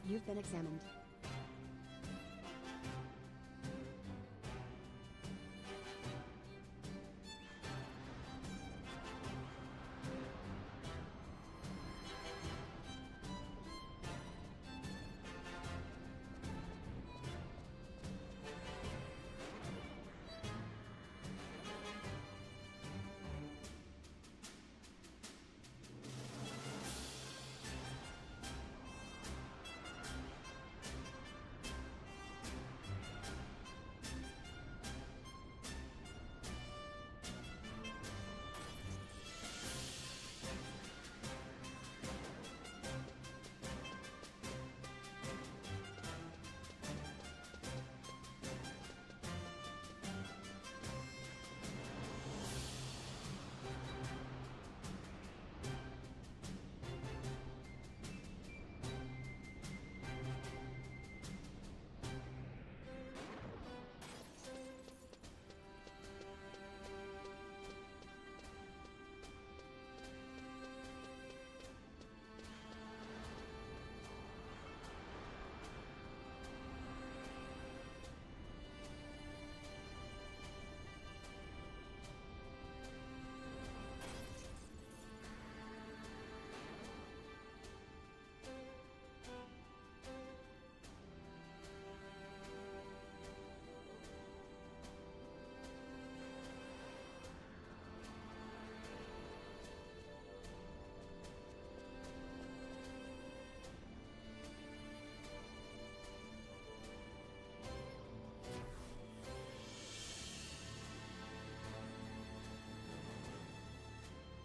You've been examined.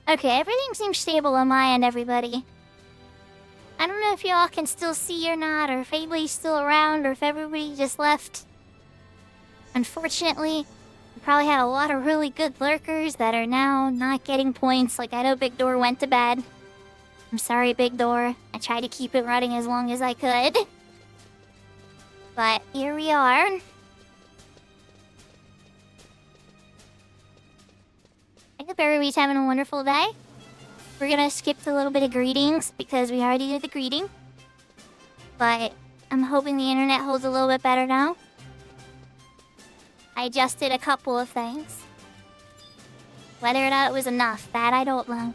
Okay, everything seems stable on my end, everybody. I don't know if y'all can still see or not, or if anybody's still around, or if everybody just left. Unfortunately, we probably had a lot of really good lurkers that are now not getting points. Like, I know Big Door went to bed. I'm sorry, Big Door. I tried to keep it running as long as I could. But here we are. I hope everybody's having a wonderful day. We're gonna skip a little bit of greetings because we already did the greeting. But I'm hoping the internet holds a little bit better now. I adjusted a couple of things. Whether or not it was enough, that I don't know.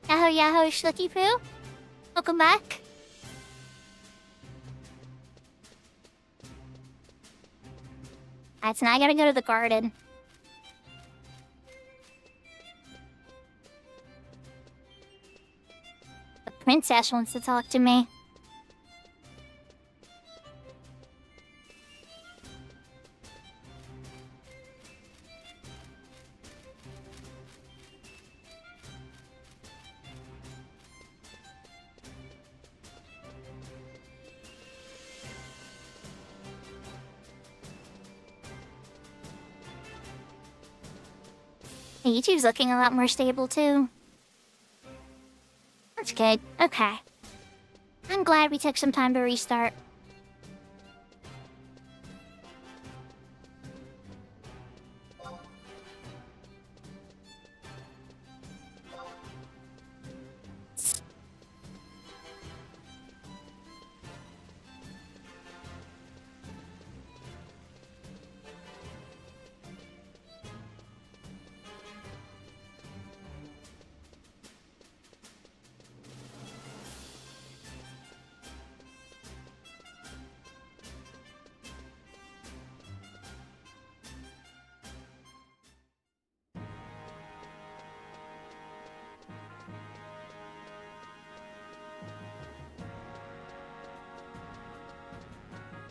Yahoo Yahoo Schlucky Poo. Welcome back. Alright, so now I gotta go to the garden. The princess wants to talk to me. YouTube's looking a lot more stable, too. That's good. Okay. I'm glad we took some time to restart.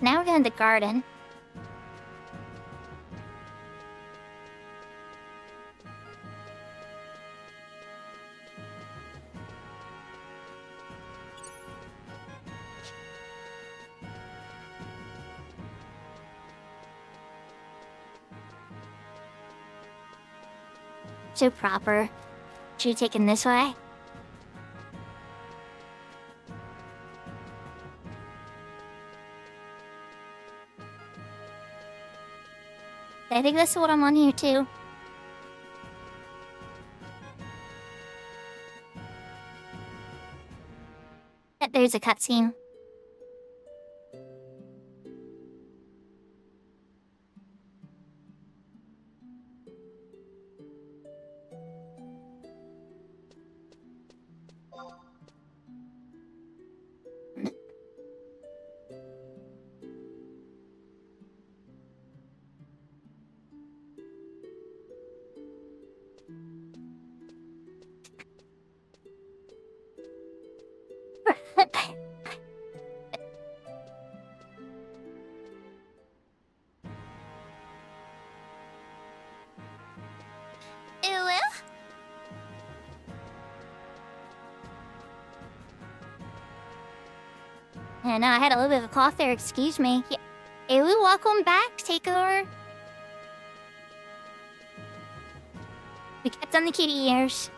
Now we're going to the garden. So proper. Should have taken this way. I think that's what I'm on here too. There's a cutscene. Yeah, no, I had a little bit of a cough there, excuse me. Yeah. Hey, welcome back, Takeover. We kept on the kitty ears.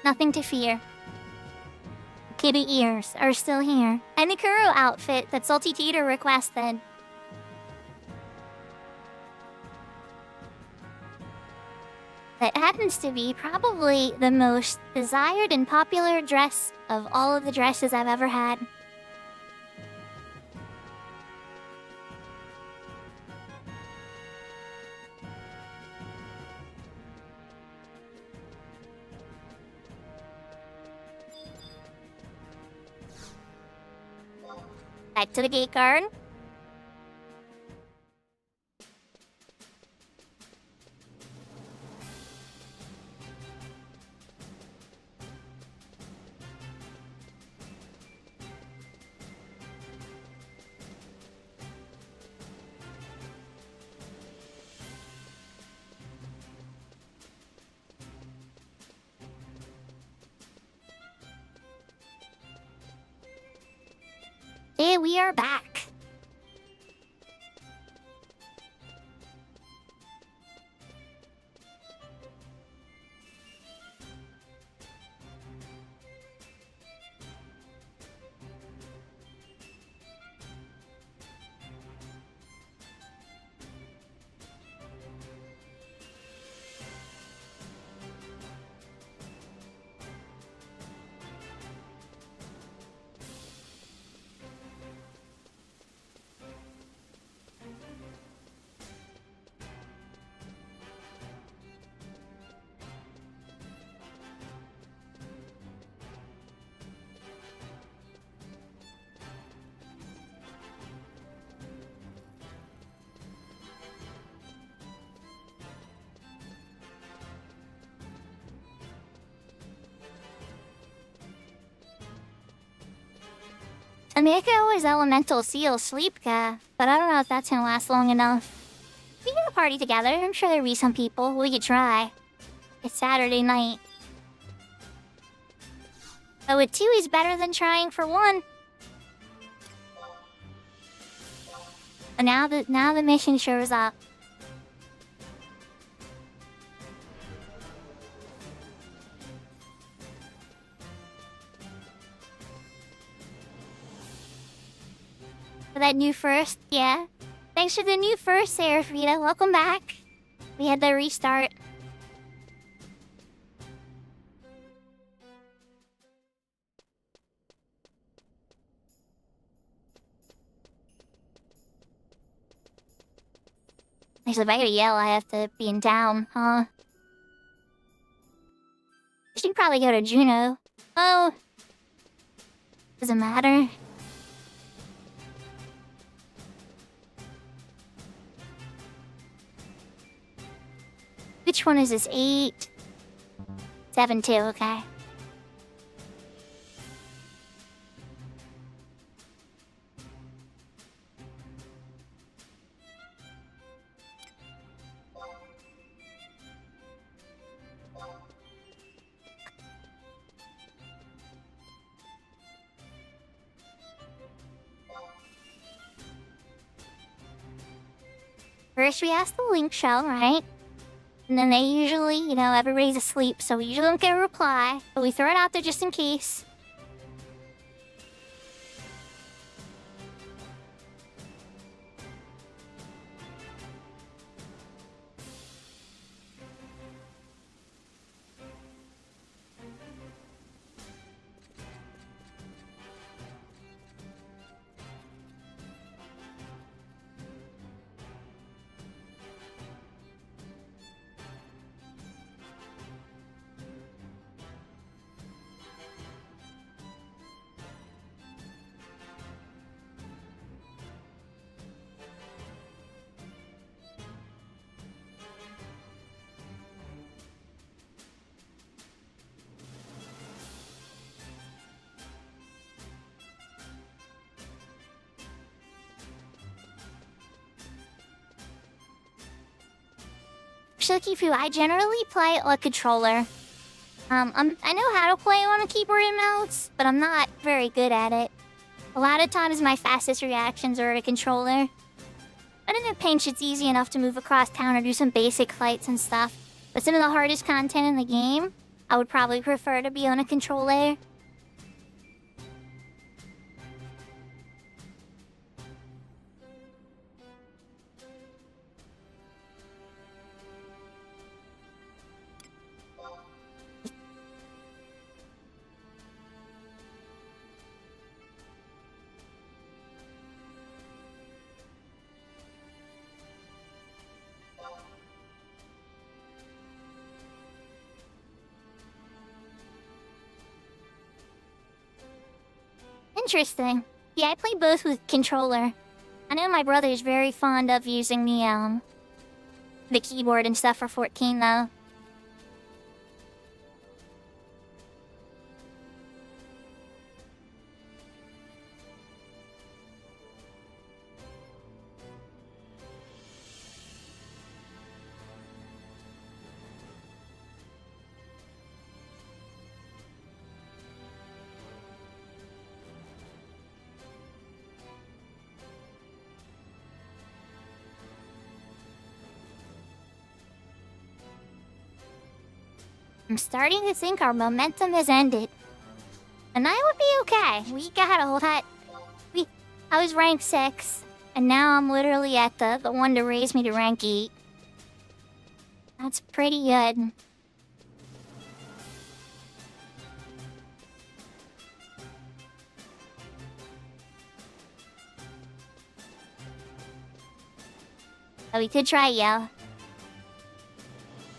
Nothing to fear. Kitty ears are still here. And the Kuro outfit that Salty Teeter requested. That happens to be probably the most desired and popular dress of all of the dresses I've ever had. Back to the gate guard. Hey, we are back. I mean, I could always elemental seal Sleepka, but I don't know if that's gonna last long enough. We can party together. I'm sure there'll be some people. We could try. It's Saturday night. But with two is better than trying for one. And now the mission shows up. For that new first, yeah. Thanks for the new first, Seraphita. Welcome back. We had the restart. Actually, if I gotta yell, I have to be in town, huh? I should probably go to Juno. Oh. Doesn't matter. Which one is this? 8? 7, 2, okay. First, we asked the link shell, right? And then they usually, everybody's asleep, so we usually don't get a reply. But we throw it out there just in case. Shikifu, I generally play a controller. I know how to play on a keyboard and mouse, but I'm not very good at it. A lot of times my fastest reactions are at a controller. But in a pinch, it's easy enough to move across town or do some basic fights and stuff. But some of the hardest content in the game, I would probably prefer to be on a controller. Interesting. Yeah, I play both with controller. I know my brother is very fond of using the keyboard and stuff for 14 though. I'm starting to think our momentum has ended. And I would be okay. We got a whole lot. I was rank 6, and now I'm literally at the one to raise me to rank 8. That's pretty good. Oh, we could try Yell.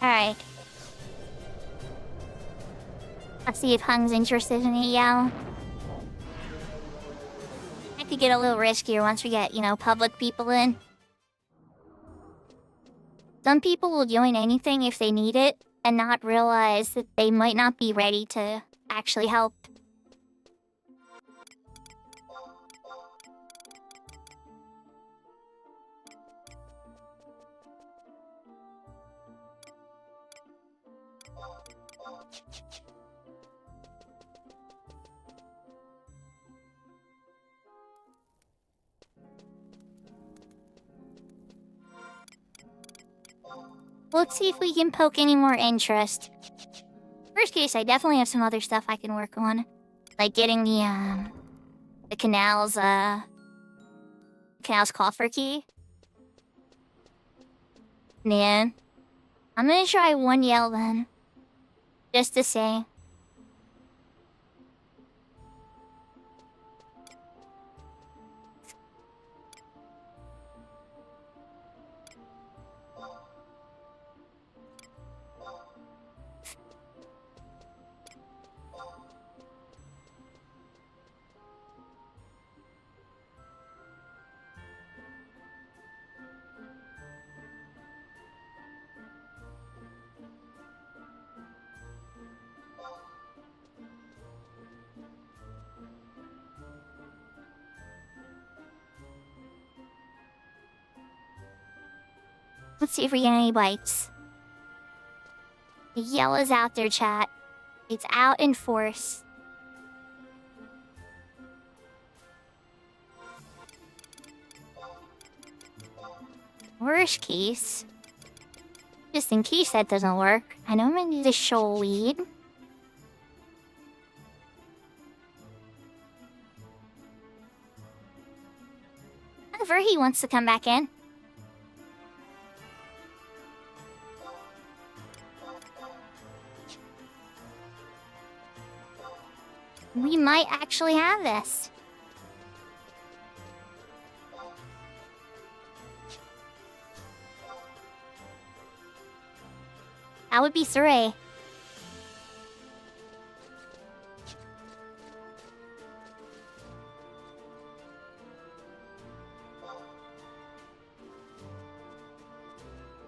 Alright. Let's see if Hung's interested in it, Yell. I could get a little riskier once we get, public people in. Some people will join anything if they need it, and not realize that they might not be ready to actually help. Let's see if we can poke any more interest. Worst case, I definitely have some other stuff I can work on. Like getting the canal's coffer key. Man. I'm gonna try one Yell then. Just to say. Let's see if we get any bites. The Yell is out there, chat. It's out in force. Worst case, Just in case that doesn't work, I know I'm gonna do the shoal weed. However, he wants to come back in. We might actually have this. That would be 3.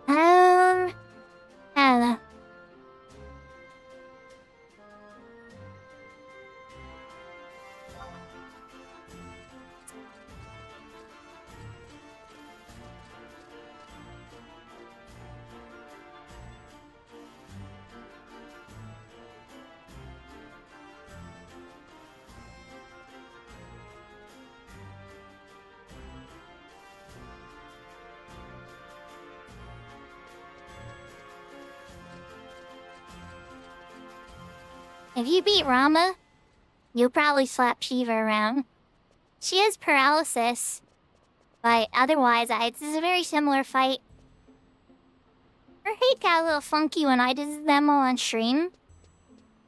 I don't know. If you beat Rama, you'll probably slap Shiva around. She has paralysis, but otherwise, this is a very similar fight. Her hate got a little funky when I did the demo on stream,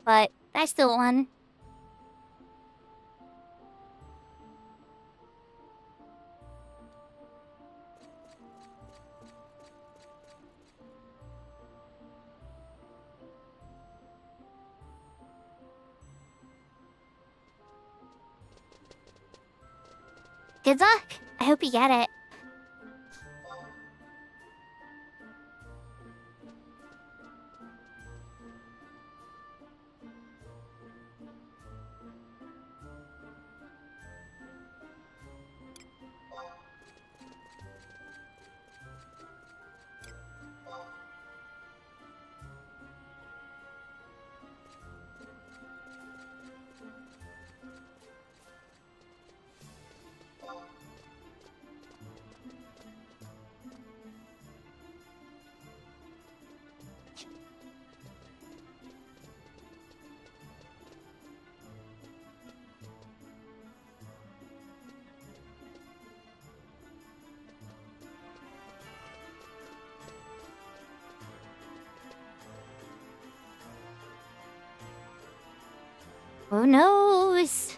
but I still won. Good luck! I hope you get it. Who knows?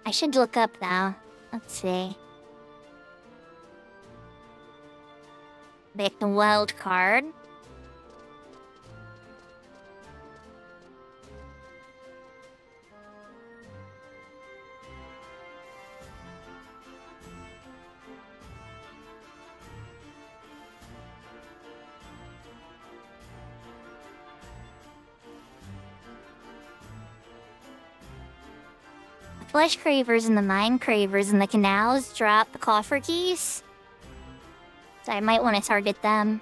I should look up now. Let's see. Make the wild card. Flesh cravers and the mine cravers and the canals drop the coffer keys. So I might want to target them.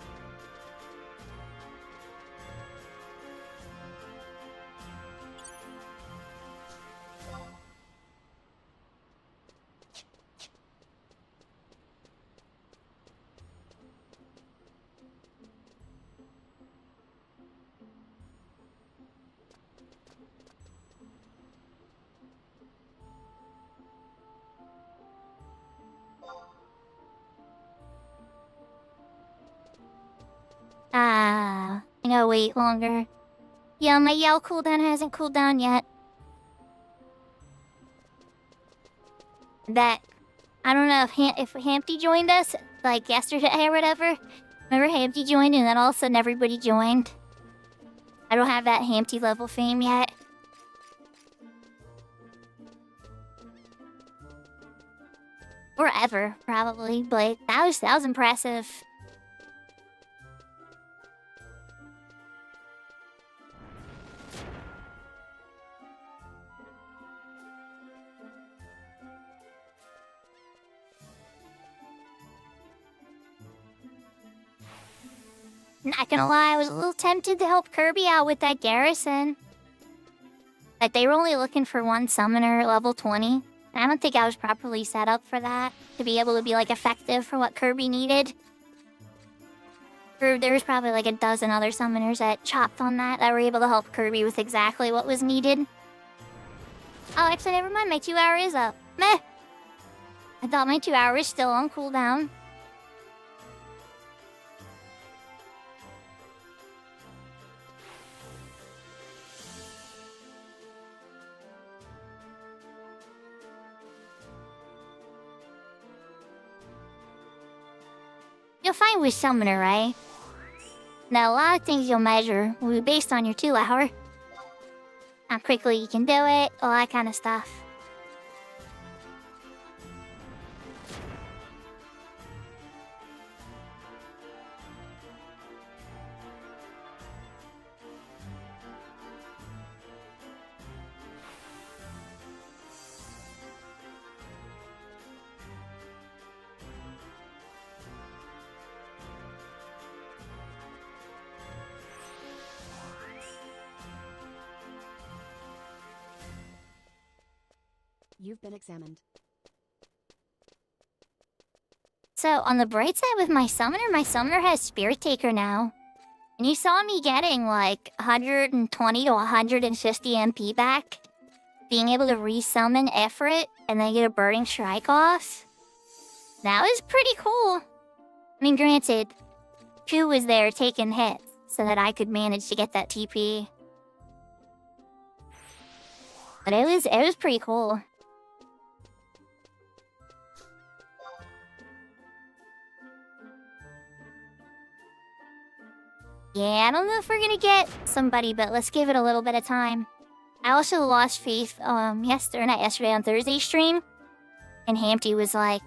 I gotta wait longer. Yeah, my yell cooldown hasn't cooled down yet. That I don't know if Hampty joined us like yesterday or whatever. Remember Hampty joined and then all of a sudden everybody joined. I don't have that Hampty level fame yet. Or ever, probably, but that was impressive. Not gonna lie, I was a little tempted to help Kirby out with that garrison. But they were only looking for one summoner level 20. And I don't think I was properly set up for that, to be able to be, like, effective for what Kirby needed. There was probably, like, a dozen other summoners that chopped on that were able to help Kirby with exactly what was needed. Oh, actually, never mind, my 2 hour is up. Meh! I thought my 2 hours was still on cooldown. You'll find which summoner, right? Now, a lot of things you'll measure will be based on your 2 hour. How quickly you can do it, all that kind of stuff. You've been examined. So, on the bright side with my summoner has Spirit Taker now. And you saw me getting like 120 to 150 MP back. Being able to resummon Ifrit and then get a Burning Strike off. That was pretty cool. I mean, granted, Q was there taking hits so that I could manage to get that TP. But it was pretty cool. Yeah, I don't know if we're gonna get somebody, but let's give it a little bit of time. I also lost faith yesterday on Thursday stream, and Hampty was like,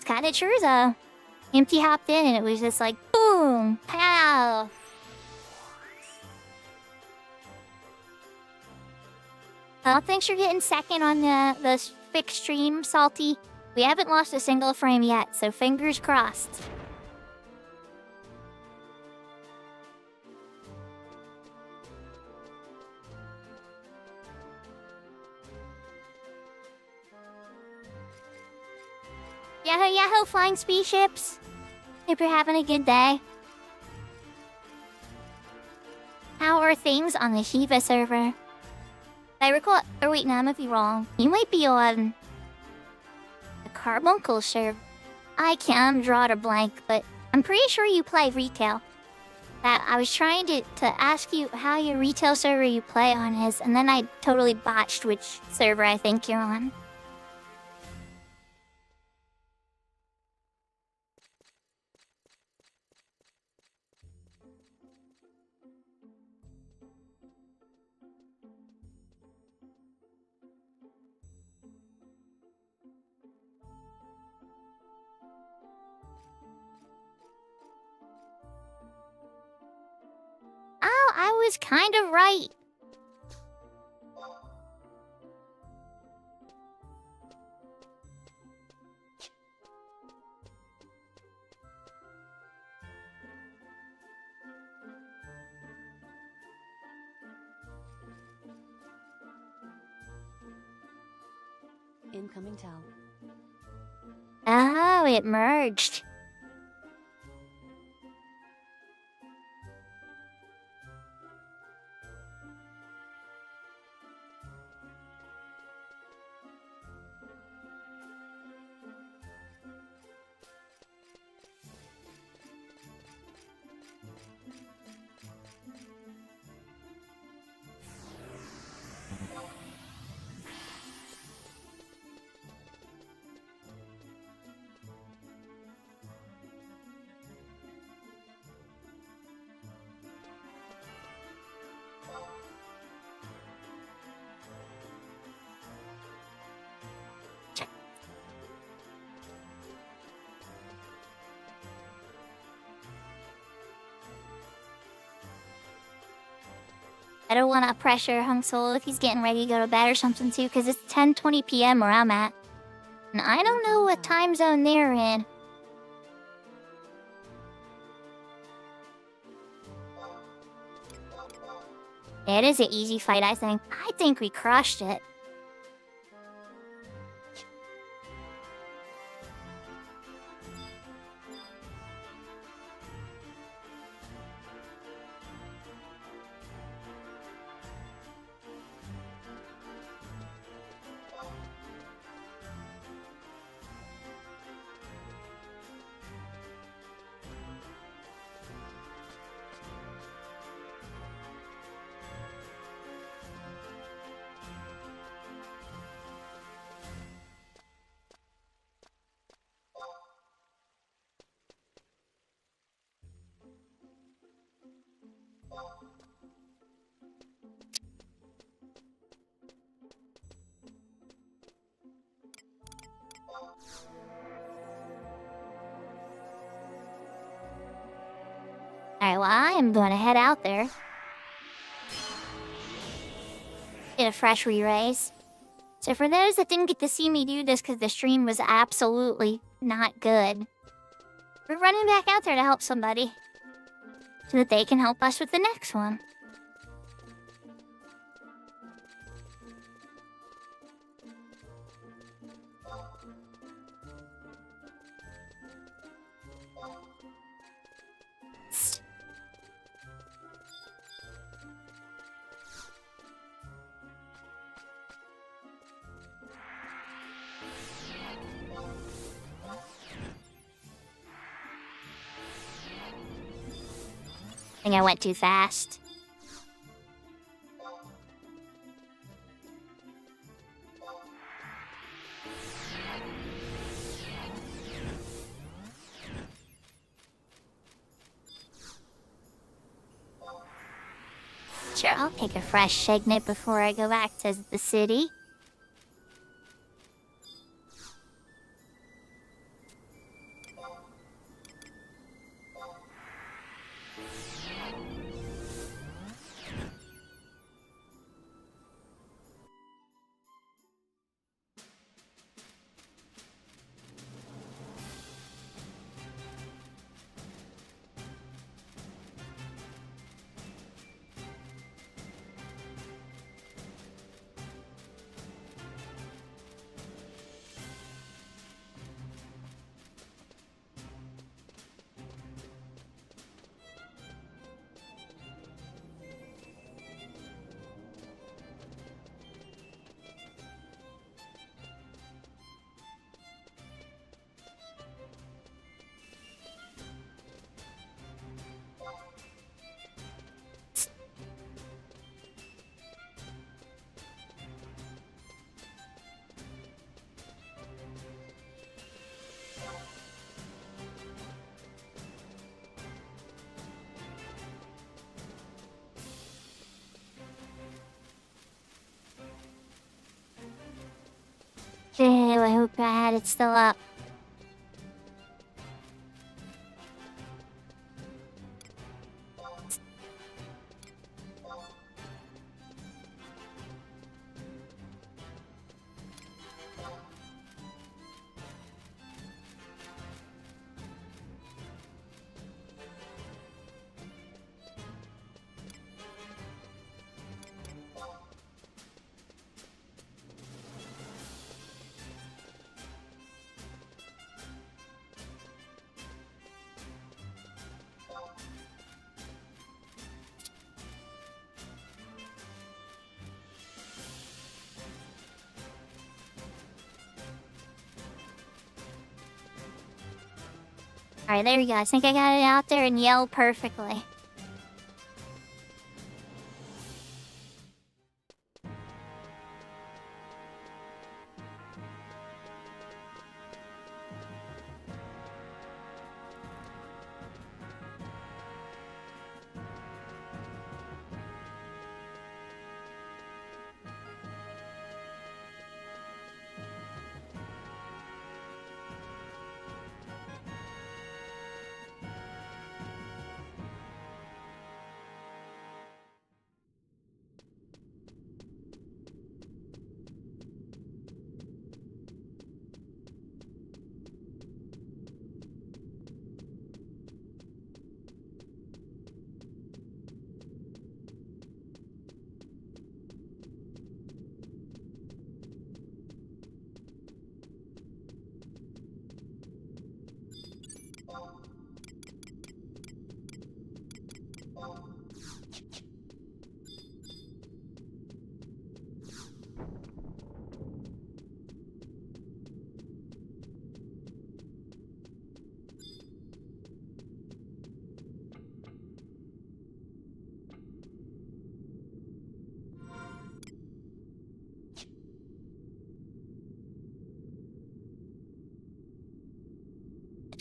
Kinda true though. Empty hopped in and it was just like boom, pow. Well, thanks for getting second on the fixed stream, Salty. We haven't lost a single frame yet, so fingers crossed. Yahoo yahoo, flying spaceships. Hope you're having a good day. How are things on the Shiva server? I recall, or wait, no, I might be wrong. You might be on the Carbuncle server. I can't draw a blank, but I'm pretty sure you play retail. That I was trying to ask you how your retail server you play on is, and then I totally botched which server I think you're on. Oh, I was kind of right. Incoming tell. Oh, it merged. I don't want to pressure Hung Soul if he's getting ready to go to bed or something too, because it's 10:20 p.m. where I'm at. And I don't know what time zone they're in. It is an easy fight, I think. I think we crushed it. Alright, well, I am going to head out there. Get a fresh re-raise. So for those that didn't get to see me do this because the stream was absolutely not good, we're running back out there to help somebody so that they can help us with the next one. I think I went too fast. Sure, I'll take a fresh shagnet before I go back to the city. Ew, I hope I had it still up. Alright, there we go. I think I got it out there and yelled perfectly.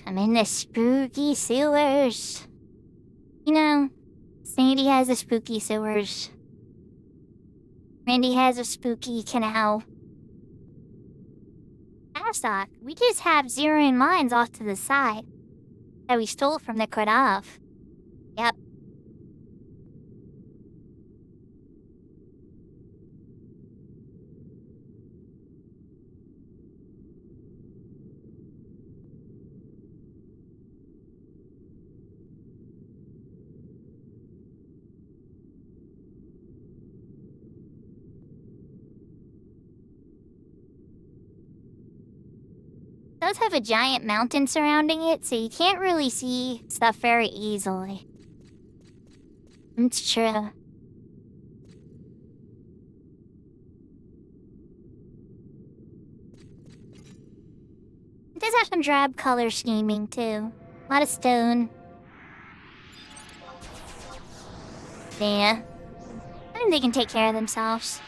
I'm in the spooky sewers. You know, Sandy has the spooky sewers. Randy has a spooky canal. Asok, we just have zeroing mines off to the side that we stole from the Kodav. Yep. It does have a giant mountain surrounding it, so you can't really see stuff very easily. It's true. It does have some drab color scheming, too. A lot of stone. Yeah. I think they can take care of themselves.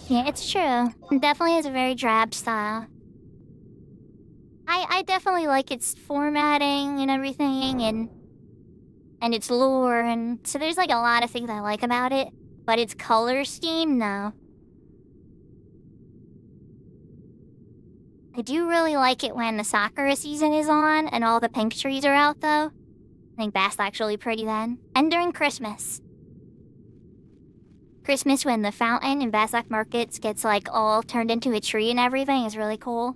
Yeah, it's true. It definitely has a very drab style. I definitely like its formatting and everything, and its lore, and so there's like a lot of things I like about it. But its color scheme, no. I do really like it when the Sakura season is on and all the pink trees are out, though. I think that's actually pretty then. And during Christmas. Christmas when the fountain in Basak Markets gets like all turned into a tree and everything is really cool.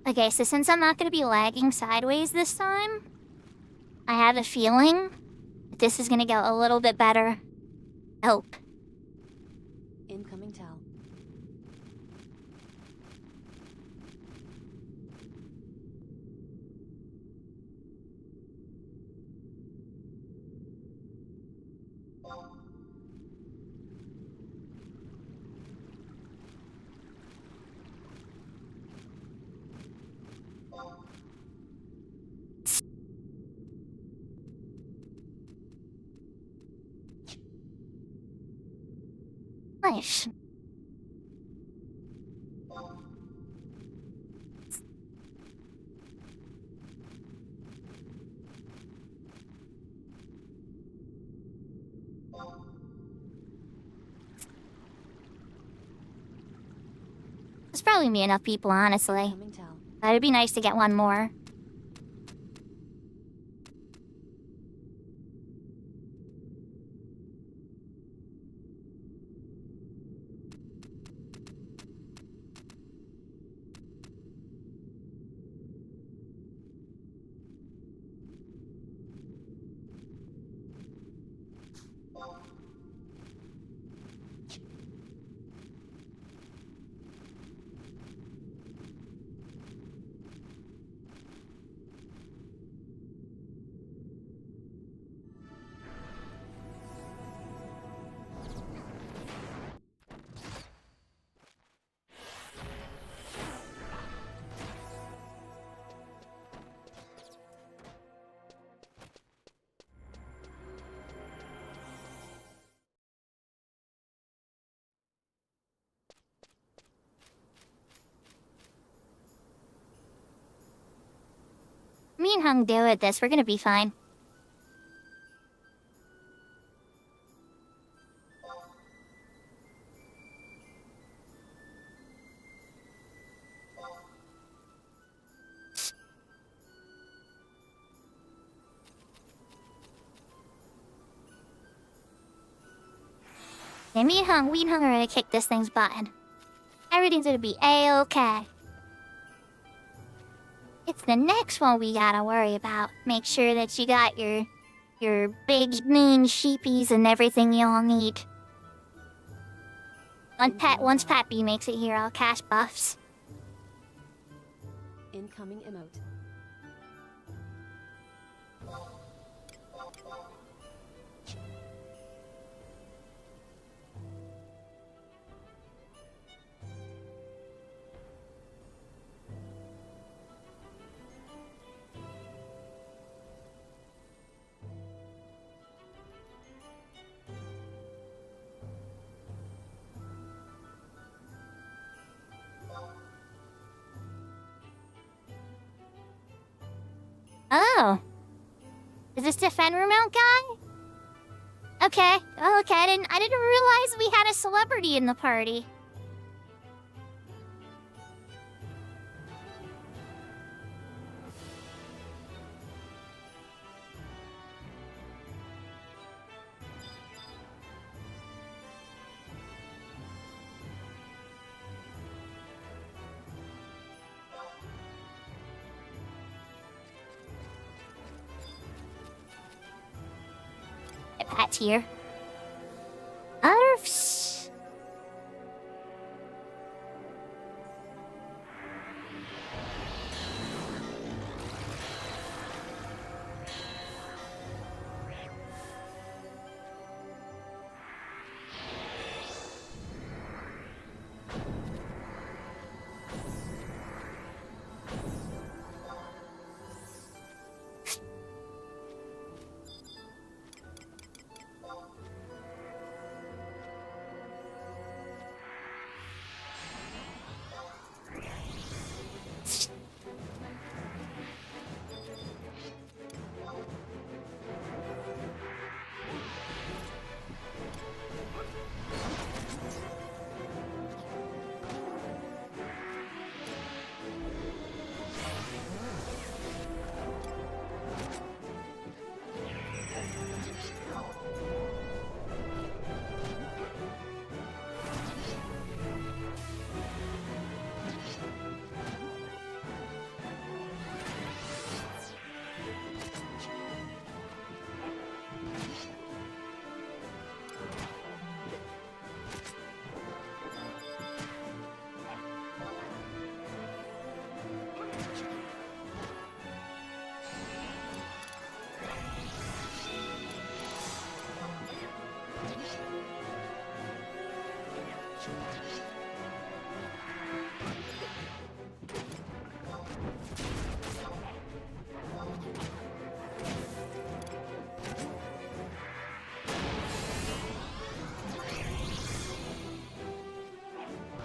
Okay, so since I'm not going to be lagging sideways this time, I have a feeling that this is going to go a little bit better. Hope. Incoming towel. Nice. There's probably be enough people, honestly. Incoming towel. But it'd be nice to get one more. Me and Hung deal with this. We're gonna be fine. And we hung ready to kick this thing's butt. Everything's gonna be A-okay. It's the next one we gotta worry about. Make sure that you got your big mean sheepies and everything you all need. Once Pappy makes it here, I'll cast buffs. Incoming emote. Oh. Is this the Fenrir Mount guy? Okay. Oh, okay, I didn't realize we had a celebrity in the party. Pat's here. Arfs.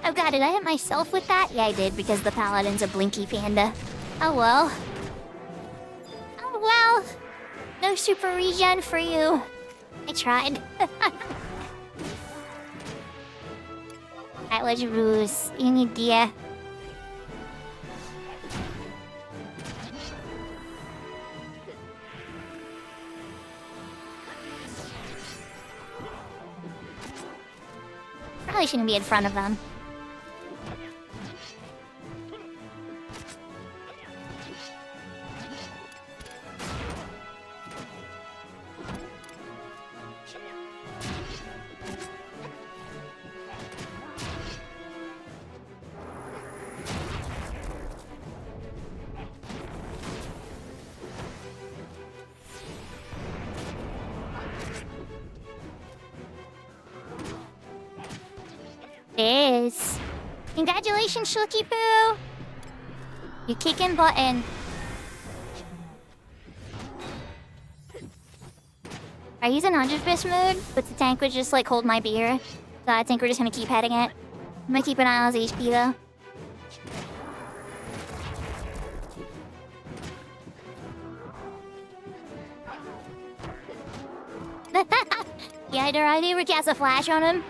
Oh god, did I hit myself with that? Yeah, I did, because the paladin's a blinky panda. Oh well. Oh well. No super regen for you. I tried. That was ruse. You need gear. Probably shouldn't be in front of them. Is. Congratulations, Shooky Poo! You're kicking button. I use an 100% mode, but the tank would just like hold my beer. So I think we're just gonna keep heading it. I'm gonna keep an eye on his HP though. Yeah, did I ever cast a flash on him?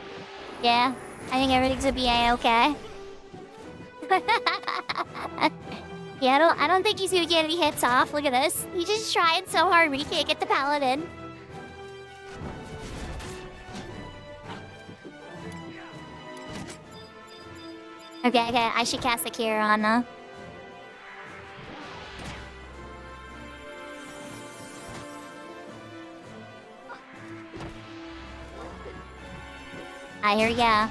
Yeah, I think everything's gonna be A-okay. Yeah, I don't think he's gonna get any hits off. Look at this. He's just trying so hard, but he can't get the paladin. Okay, I should cast Sakura on now. Here we go.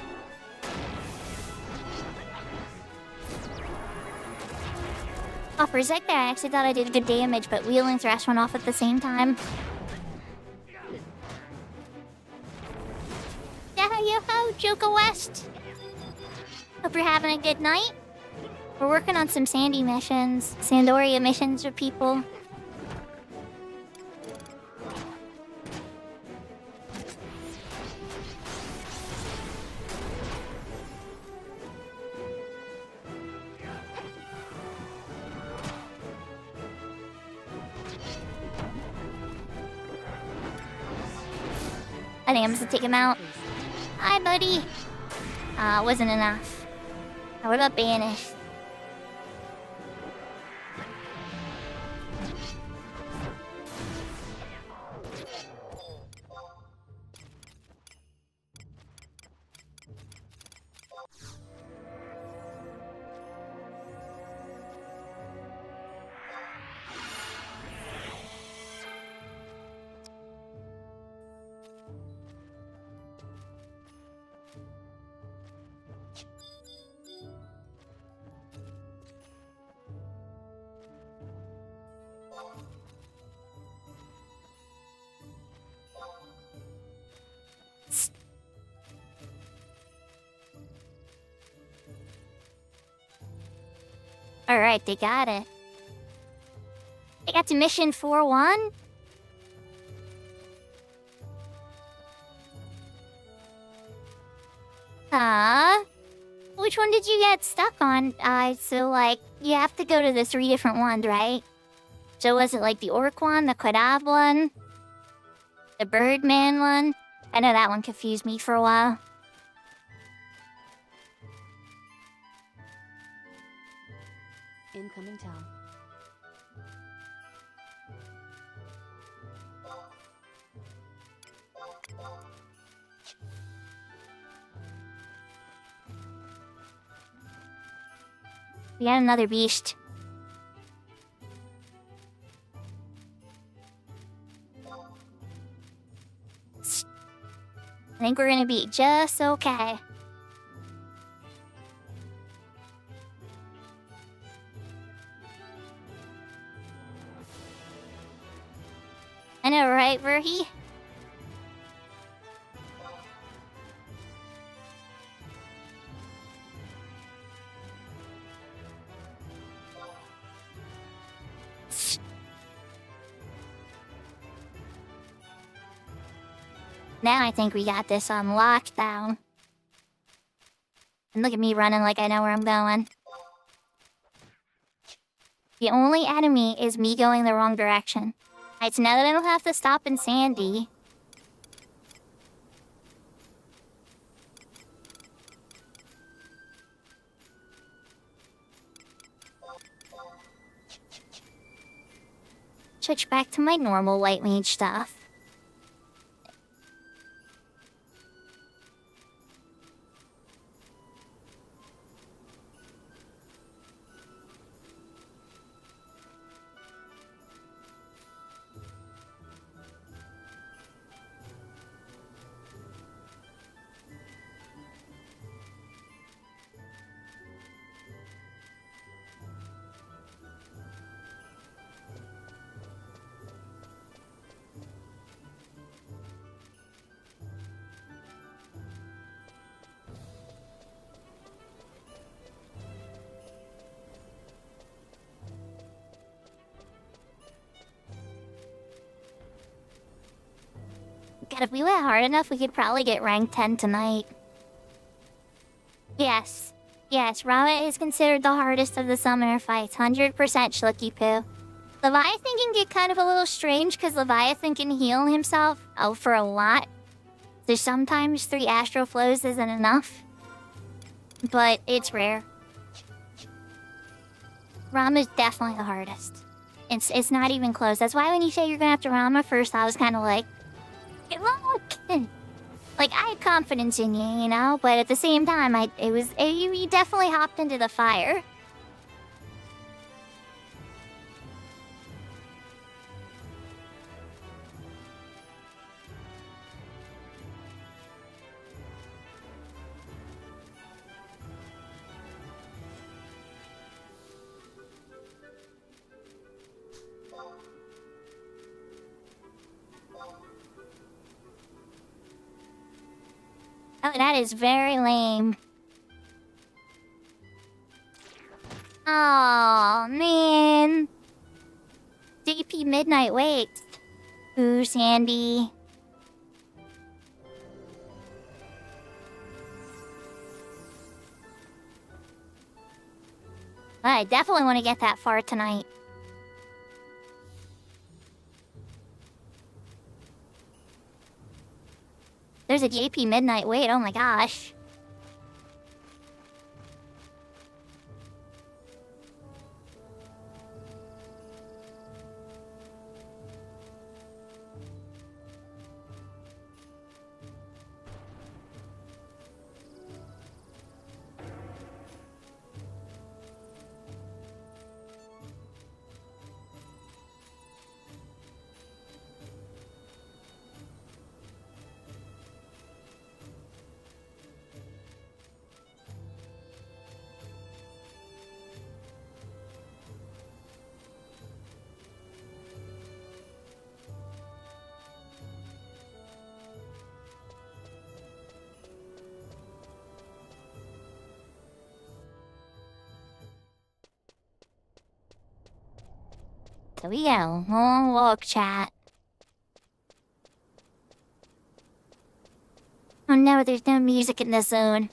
Oh, for a sec there, I actually thought I did good damage, but Wheel and Thrash went off at the same time. Yo-ho, Joka West! Hope you're having a good night. We're working on some Sandy missions, Sandoria missions with people. I think I'm supposed to take him out. Hi, buddy. Wasn't enough. What about Banish? Alright, they got it. They got to mission 4-1? Which one did you get stuck on? So like, you have to go to the 3 different ones, right? So was it like the Orc one, the Quadab one, the Birdman one? I know that one confused me for a while. Incoming town. We got another beast. I think we're gonna be just okay. I know, right, Verhi? Now I think we got this on lockdown. And look at me running like I know where I'm going. The only enemy is me going the wrong direction. Alright, so now that I don't have to stop in Sandy. Switch back to my normal white mage stuff. God, if we went hard enough, we could probably get rank 10 tonight. Yes. Yes, Rama is considered the hardest of the summoner fights. 100% Schlucky Poo. Leviathan can get kind of a little strange because Leviathan can heal himself for a lot. So sometimes 3 Astral Flows isn't enough. But it's rare. Rama's definitely the hardest. It's not even close. That's why when you say you're gonna have to Rama first, I was kind of like... Like, Like, I had confidence in you, you know? But at the same time, you definitely hopped into the fire. Oh, that is very lame. Oh man. DP Midnight waits. Ooh, Sandy. I definitely want to get that far tonight. There's a JP Midnight wait, oh my gosh. So we got a long walk, chat. Oh no, there's no music in this zone.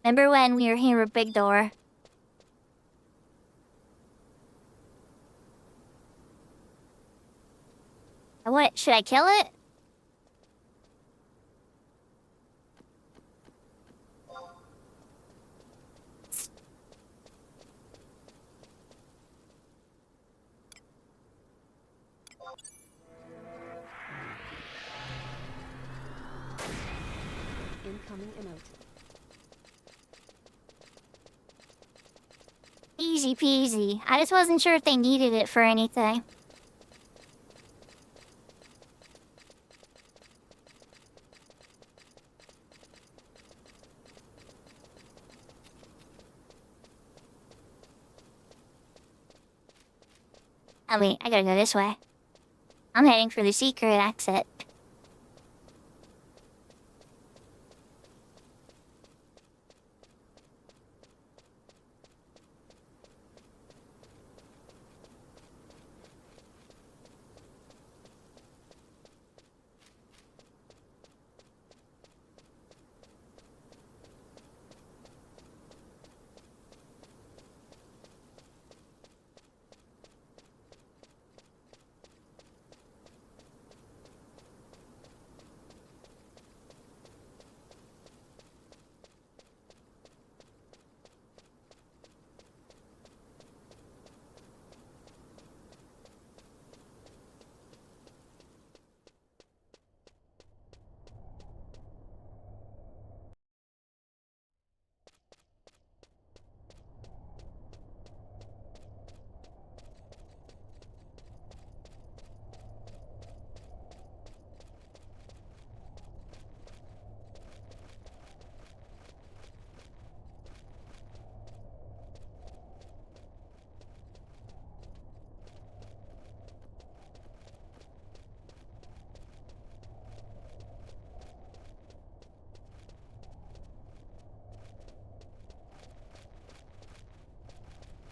Remember when we were here with Big Door? What? Should I kill it? Incoming emote. Easy peasy. I just wasn't sure if they needed it for anything. Oh wait, I gotta go this way. I'm heading for the secret exit.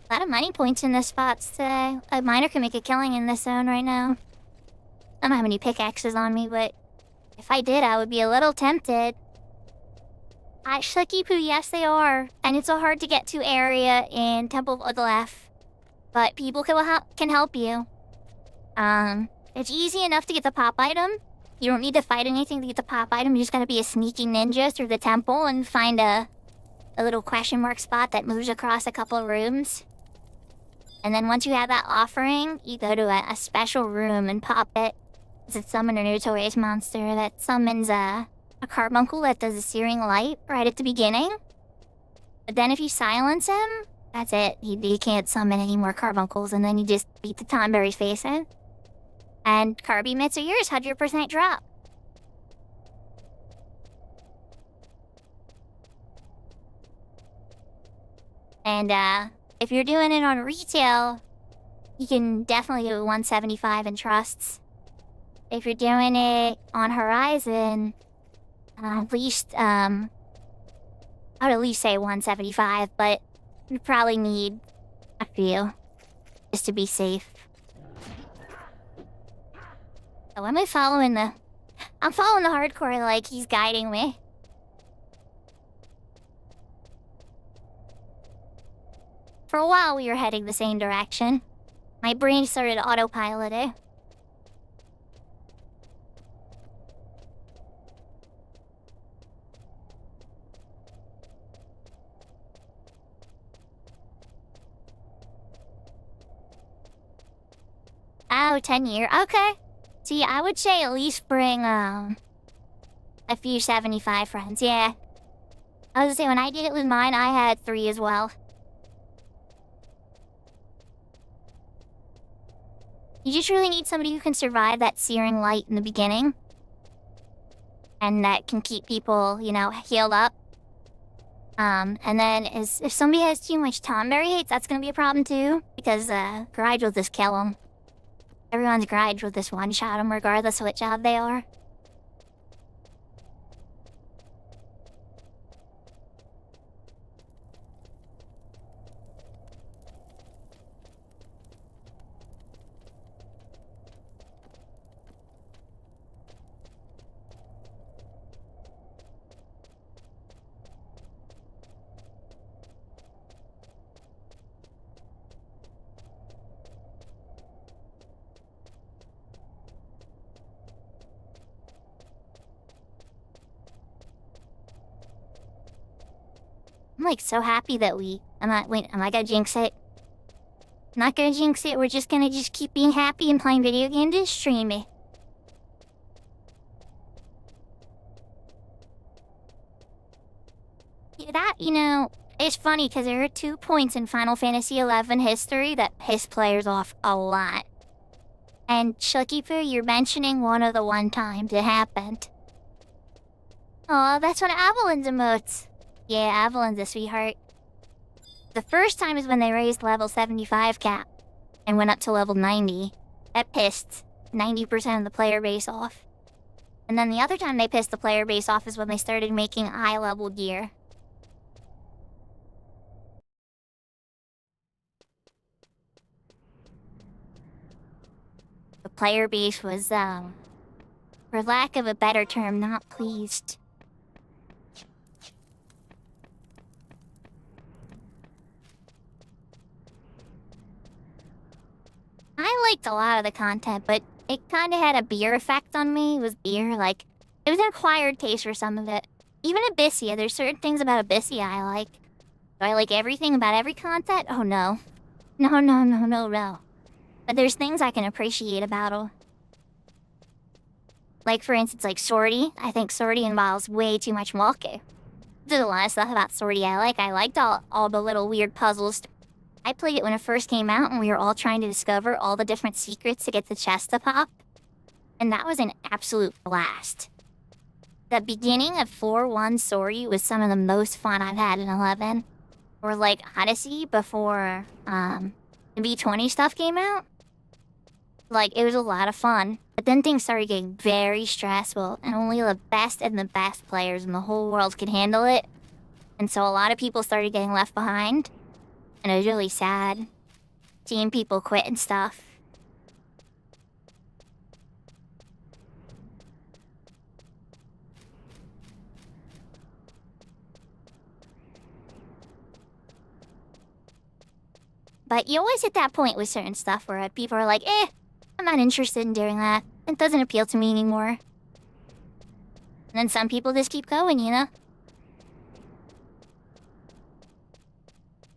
A lot of money points in this spot today. A miner can make a killing in this zone right now. I don't have any pickaxes on me, but if I did, I would be a little tempted. Shukipu, yes they are. And it's a hard to get to area in Temple of the Left. But people can help you. It's easy enough to get the pop item. You don't need to fight anything to get the pop item. You just gotta be a sneaky ninja through the temple and find a little question mark spot that moves across a couple of rooms. And then once you have that offering, you go to a special room and pop it. to summon a notorious monster that summons a carbuncle that does a searing light right at the beginning. But then if you silence him, that's it. He can't summon any more carbuncles, and then you just beat the Tonberry's face in. And Carby mitts are yours, 100% drop. And if you're doing it on retail, you can definitely do 175 in trusts. If you're doing it on Horizon, at least I would at least say 175, but you probably need a few just to be safe. So am I following the... I'm following the hardcore like he's guiding me. For a while we were heading the same direction. My brain started autopiloting. Oh, 10 year. Okay. See, I would say at least bring, a few 75 friends, yeah. I was gonna say, when I did it with mine, I had 3 as well. You just really need somebody who can survive that searing light in the beginning. And that can keep people, you know, healed up. And then if somebody has too much Tonberry hates, that's gonna be a problem too. Because, Gride will just kill them. Everyone's Gride will just one-shot them regardless of what job they are. I'm like so happy that am I gonna jinx it? Not gonna jinx it, we're just gonna keep being happy and playing video games and streaming. Yeah, that, you know, it's funny because there are 2 points in Final Fantasy XI history that piss players off a lot. And Chuckypoo, you're mentioning one of the one times it happened. Aw, that's one of Avalyn's emotes. Yeah, Avalyn's a sweetheart. The first time is when they raised level 75 cap and went up to level 90. That pissed 90% of the player base off. And then the other time they pissed the player base off is when they started making high level gear. The player base was, for lack of a better term, not pleased. I liked a lot of the content, but it kinda had a beer effect on me with beer, like, it was an acquired taste for some of it. Even Abyssia, there's certain things about Abyssia I like. Do I like everything about every content? Oh no. No. But there's things I can appreciate about it. Like, for instance, like Swordy. I think Swordy involves way too much walking. There's a lot of stuff about Swordy I like. I liked all the little weird puzzles. I played it when it first came out and we were all trying to discover all the different secrets to get the chest to pop. And that was an absolute blast. The beginning of 4-1 Swordy was some of the most fun I've had in 11. Or like Odyssey before the V20 stuff came out. Like, it was a lot of fun. But then things started getting very stressful and only the best players in the whole world could handle it. And so a lot of people started getting left behind. And it was really sad, seeing people quit and stuff. But you always hit that point with certain stuff where people are like, I'm not interested in doing that. It doesn't appeal to me anymore. And then some people just keep going, you know?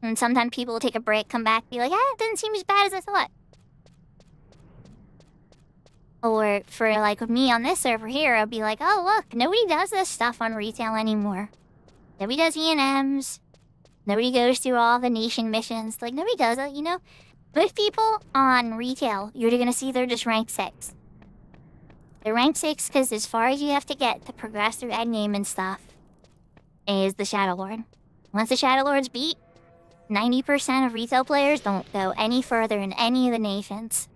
And sometimes people will take a break, come back, be like, it didn't seem as bad as I thought. Or for like me on this server here, I'll be like, oh look, nobody does this stuff on retail anymore. Nobody does E&Ms. Nobody goes through all the nation missions. Like, nobody does it, you know? Most people on retail, you're gonna see they're just rank 6. They're rank 6 because as far as you have to get to progress through endgame and stuff is the Shadow Lord. Once the Shadow Lord's beat, 90% of retail players don't go any further in any of the nations.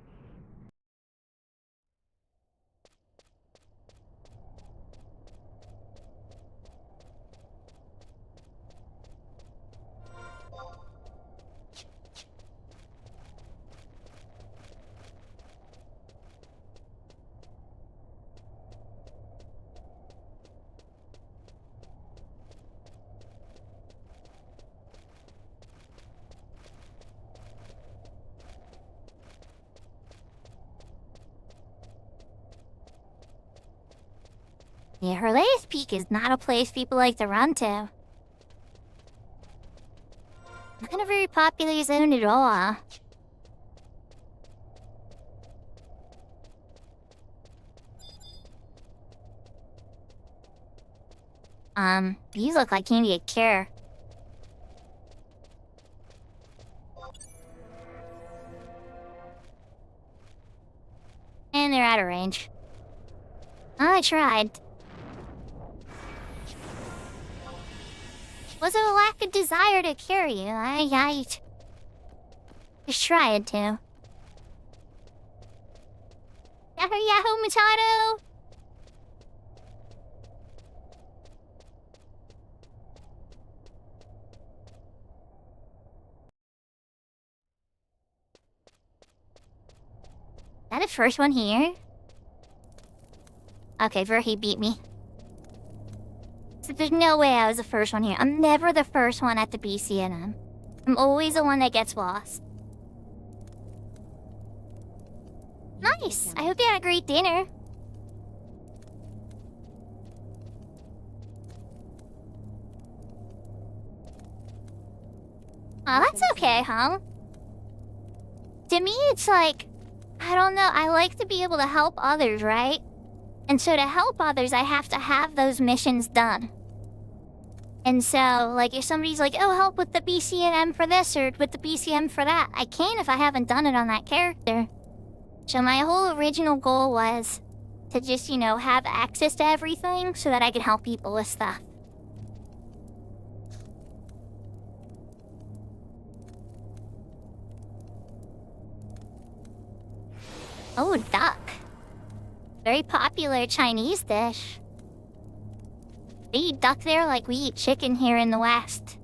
Yeah, her latest peak is not a place people like to run to. Not a very popular zone at all. These look like candy a cure. And they're out of range. I tried. Was it a lack of desire to cure you? I just tried to. Yahoo Machado! Is that the first one here? Okay, Verhe beat me. So there's no way I was the first one here. I'm never the first one at the BCNM. I'm always the one that gets lost. Nice! I hope you had a great dinner. Oh, that's okay, huh? To me, it's like, I don't know, I like to be able to help others, right? And so to help others, I have to have those missions done. And so, like, if somebody's like, oh, help with the BCM for this or with the BCM for that, I can't if I haven't done it on that character. So my whole original goal was to just, you know, have access to everything so that I could help people with stuff. Oh, duck. Very popular Chinese dish. They eat duck there like we eat chicken here in the West.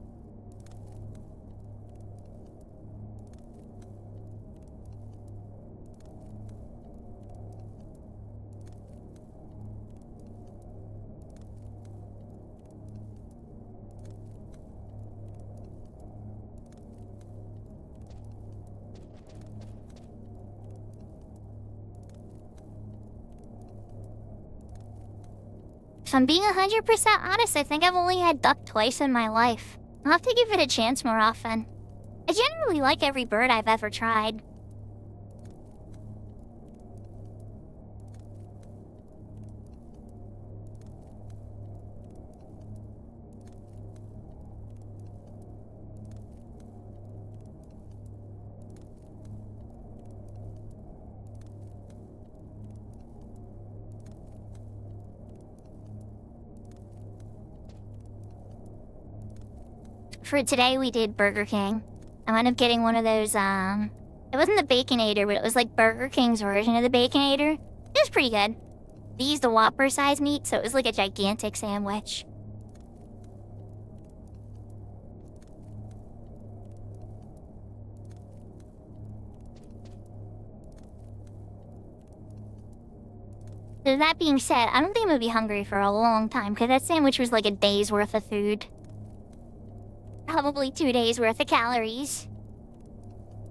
If I'm being 100% honest, I think I've only had duck twice in my life. I'll have to give it a chance more often. I generally like every bird I've ever tried. For today, we did Burger King. I wound up getting one of those, it wasn't the Baconator, but it was like Burger King's version of the Baconator. It was pretty good. They used a Whopper size meat, so it was like a gigantic sandwich. So that being said, I don't think I'm gonna be hungry for a long time, because that sandwich was like a day's worth of food. Probably 2 days worth of calories.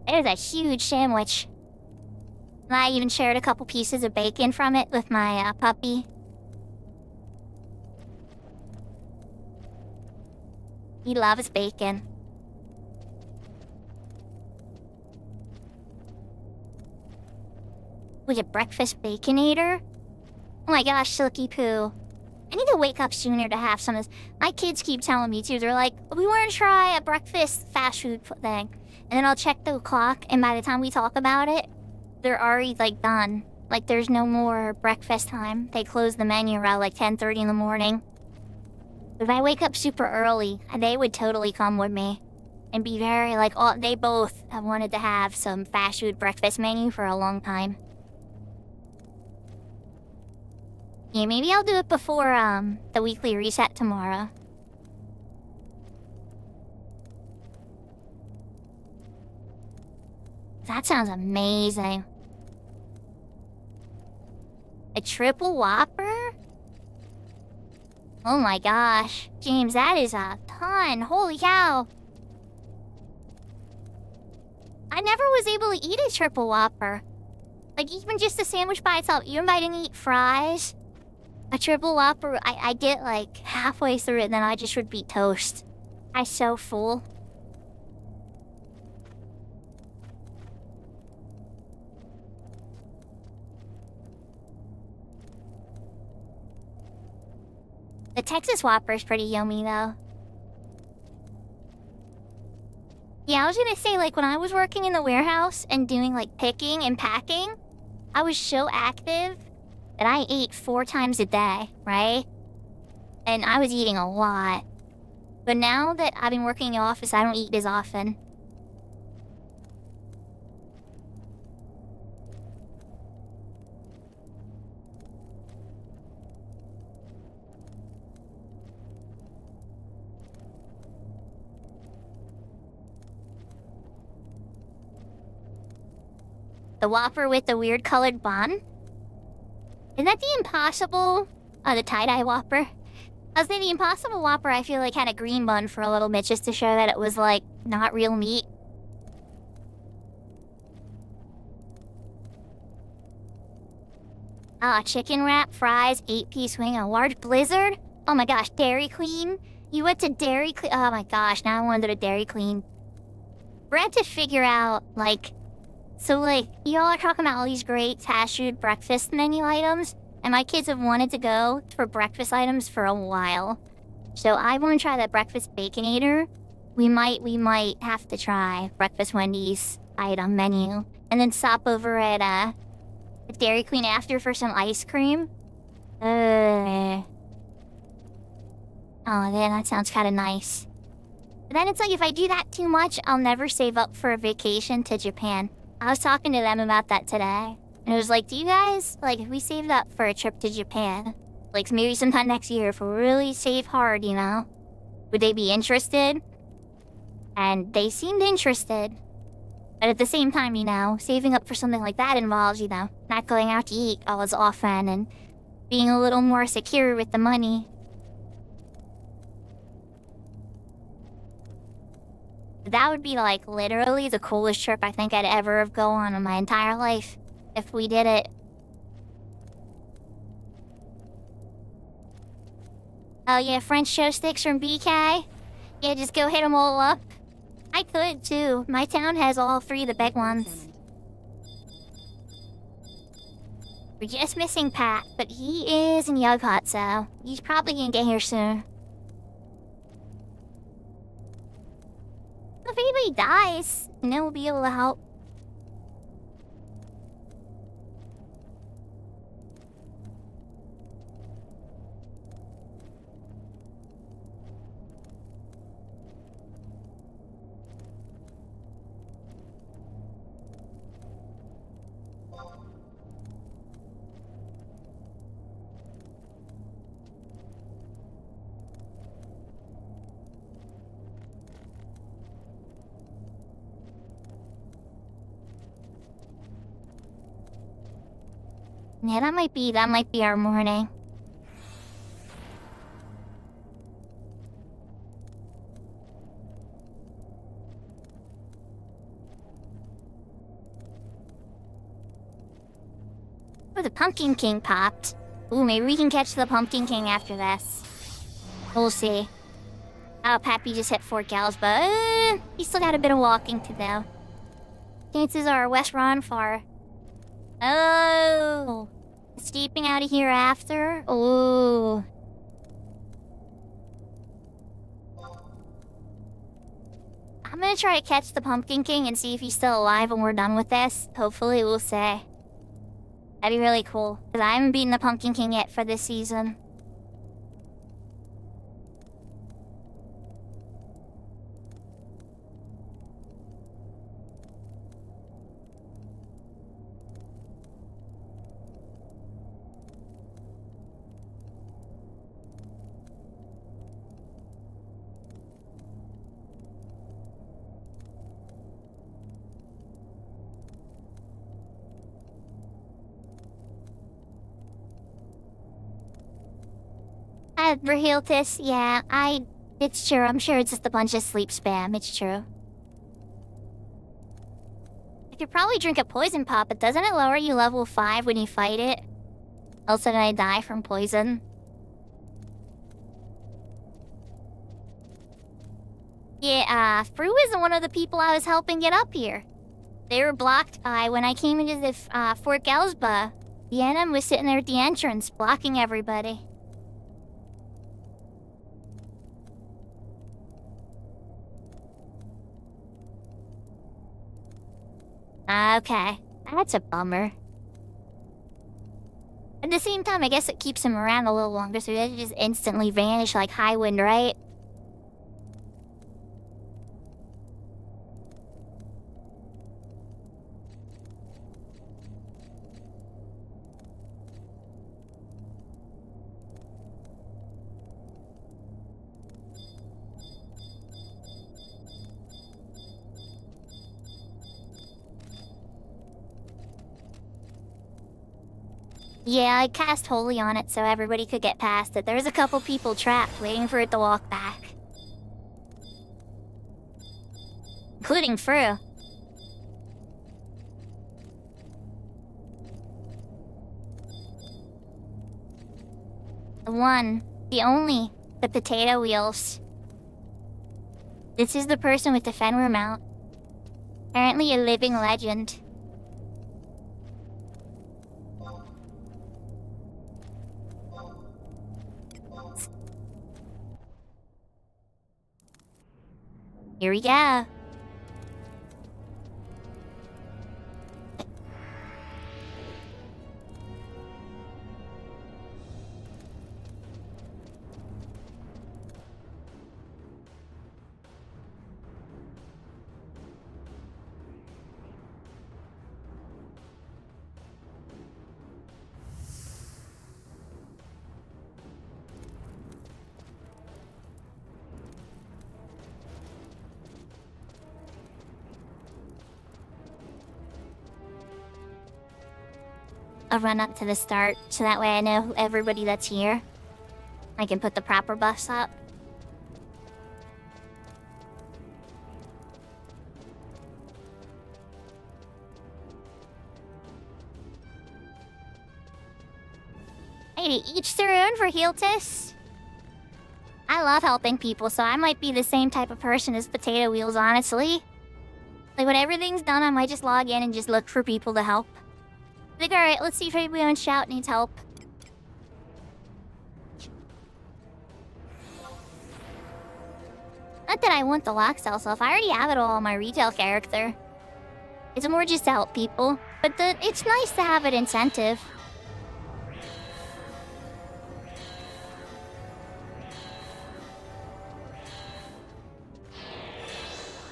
It was a huge sandwich. And I even shared a couple pieces of bacon from it with my puppy. He loves bacon. With a breakfast baconator? Oh my gosh, Silky Poo. I need to wake up sooner to have some of this. My kids keep telling me too. They're like, we want to try a breakfast fast food thing. And then I'll check the clock, and by the time we talk about it, they're already like done. Like there's no more breakfast time. They close the menu around like 10:30 in the morning. If I wake up super early, they would totally come with me. And be very like, oh, they both have wanted to have some fast food breakfast menu for a long time. Yeah, maybe I'll do it before the weekly reset tomorrow. That sounds amazing. A triple whopper? Oh my gosh. James, that is a ton. Holy cow. I never was able to eat a triple whopper. Like, even just a sandwich by itself. Even if I didn't eat fries. A triple whopper, I get like halfway through it and then I just would be toast. I'm so full. The Texas Whopper is pretty yummy though. Yeah, I was gonna say, like, when I was working in the warehouse and doing like picking and packing, I was so active that I ate 4 times a day, right? And I was eating a lot. But now that I've been working in the office, I don't eat as often. The Whopper with the weird colored bun? Isn't that the Impossible? Oh, the tie-dye Whopper? I was saying the Impossible Whopper, I feel like, had a green bun for a little bit just to show that it was, like, not real meat. Ah, chicken wrap, fries, 8-piece wing, a large blizzard? Oh my gosh, Dairy Queen? You went to Dairy Queen? Oh my gosh, now I wanted to Dairy Queen. We're going to figure out, like... So, like, you all are talking about all these great fast food breakfast menu items, and my kids have wanted to go for breakfast items for a while. So I want to try that breakfast baconator. We might have to try breakfast Wendy's item menu, and then stop over at Dairy Queen after for some ice cream. Oh, man, that sounds kind of nice. But then it's like, if I do that too much, I'll never save up for a vacation to Japan. I was talking to them about that today. And it was like, do you guys, like, if we saved up for a trip to Japan, like, maybe sometime next year, if we really save hard, you know, would they be interested? And they seemed interested. But at the same time, you know, saving up for something like that involves, you know, not going out to eat all as often and being a little more secure with the money. That would be, like, literally the coolest trip I think I'd ever go on in my entire life, if we did it. Oh yeah, French toast sticks from BK? Yeah, just go hit them all up. I could, too. My town has all 3 of the big ones. We're just missing Pat, but he is in Yug Hut, so he's probably gonna get here soon. If anybody dies, then we'll be able to help. Yeah, that might be our morning. Oh, the Pumpkin King popped. Ooh, maybe we can catch the Pumpkin King after this. We'll see. Oh, Pappy just hit 4 gals, but he's still got a bit of walking to do. Chances are West Ron far. Oh, escaping out of here after? Oh. I'm gonna try to catch the Pumpkin King and see if he's still alive when we're done with this. Hopefully we'll say. That'd be really cool, because I haven't beaten the Pumpkin King yet for this season. Verhiltis, yeah, it's true. I'm sure it's just a bunch of sleep spam. It's true. I could probably drink a poison pop, but doesn't it lower you level 5 when you fight it? Also, did I die from poison? Yeah, Fru isn't one of the people I was helping get up here. They were blocked by when I came into the Fort Gelsba. The enemy was sitting there at the entrance, blocking everybody. Okay, that's a bummer. At the same time, I guess it keeps him around a little longer, so he doesn't just instantly vanish like Highwind, right? Yeah, I cast Holy on it so everybody could get past it. There's a couple people trapped, waiting for it to walk back. Including Fru. The one, the only, the potato wheels. This is the person with the Fenrir mount. Apparently a living legend. Here we go. I'll run up to the start, so that way I know everybody that's here. I can put the proper buffs up. Hey, to each their own for Heeltis. I love helping people, so I might be the same type of person as Potato Wheels, honestly. Like, when everything's done, I might just log in and just look for people to help. Like, alright, let's see if anybody on Shout needs help. Not that I want the Loxel stuff, I already have it all on my retail character. It's more just to help people, but it's nice to have an incentive.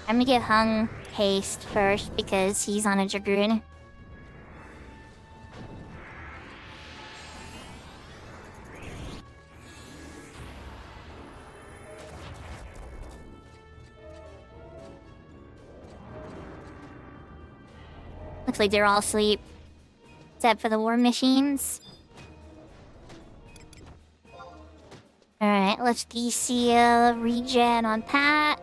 I'm gonna give Hung haste first because he's on a Dragoon. Looks like they're all asleep. Except for the war machines. Alright, let's DC regen on Pat.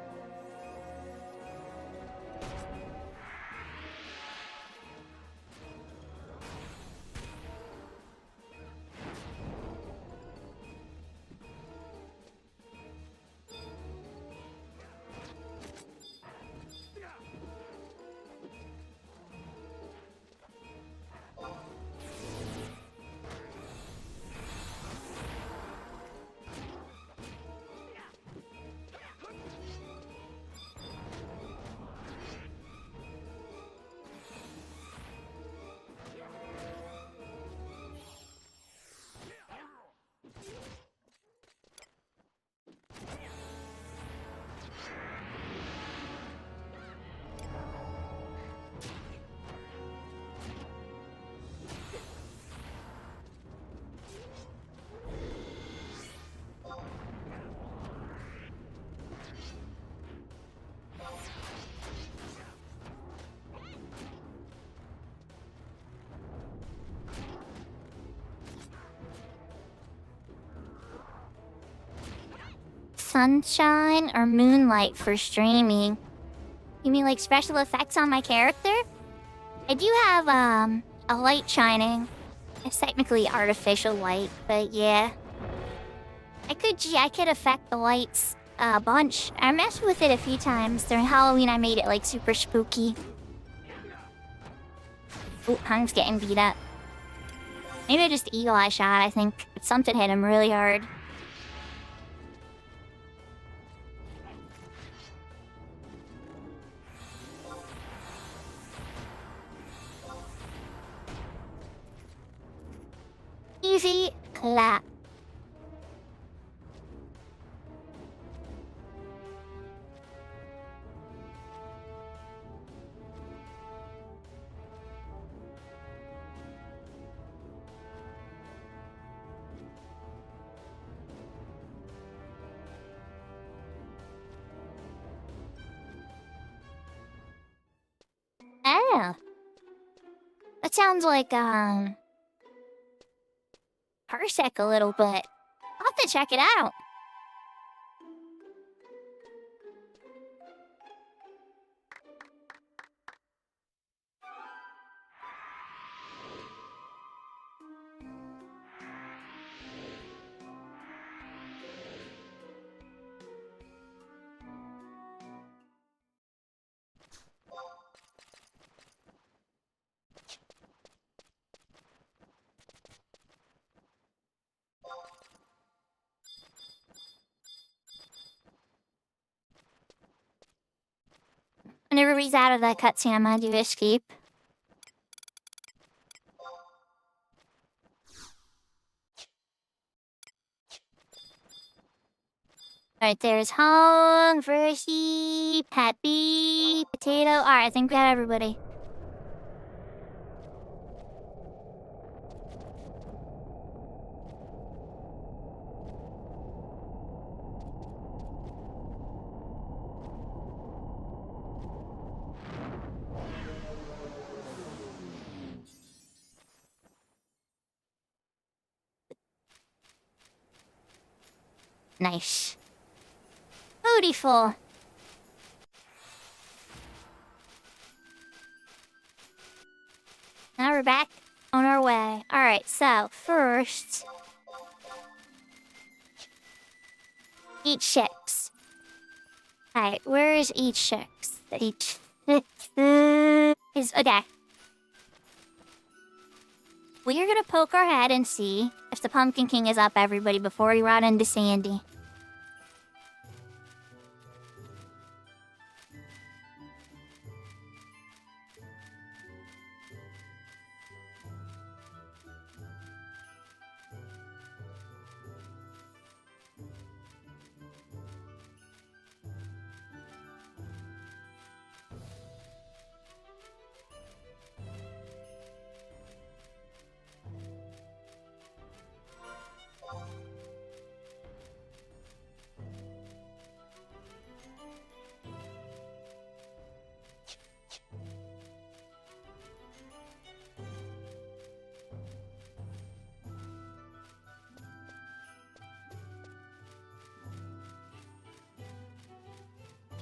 sunshine or moonlight for streaming. You mean like special effects on my character? I do have a light shining. It's technically artificial light, but yeah. I could affect the lights a bunch. I messed with it a few times. During Halloween I made it like super spooky. Ooh, Hung's getting beat up. Maybe I just eagle eye shot, I think. Something hit him really hard. Easy clap. Oh. That sounds like, Parsec a little bit. I'll have to check it out. Whenever he's out of that cutscene, I'm gonna do escape. Alright, there's Hong, Versi, Peppy, Potato. Alright, I think we got everybody. Nice. Beautiful. Now we're back on our way. Alright, so first... eat chicks. Alright, where is eat chicks? Eat is okay. We're gonna poke our head and see if the Pumpkin King is up, everybody, before we run into Sandy.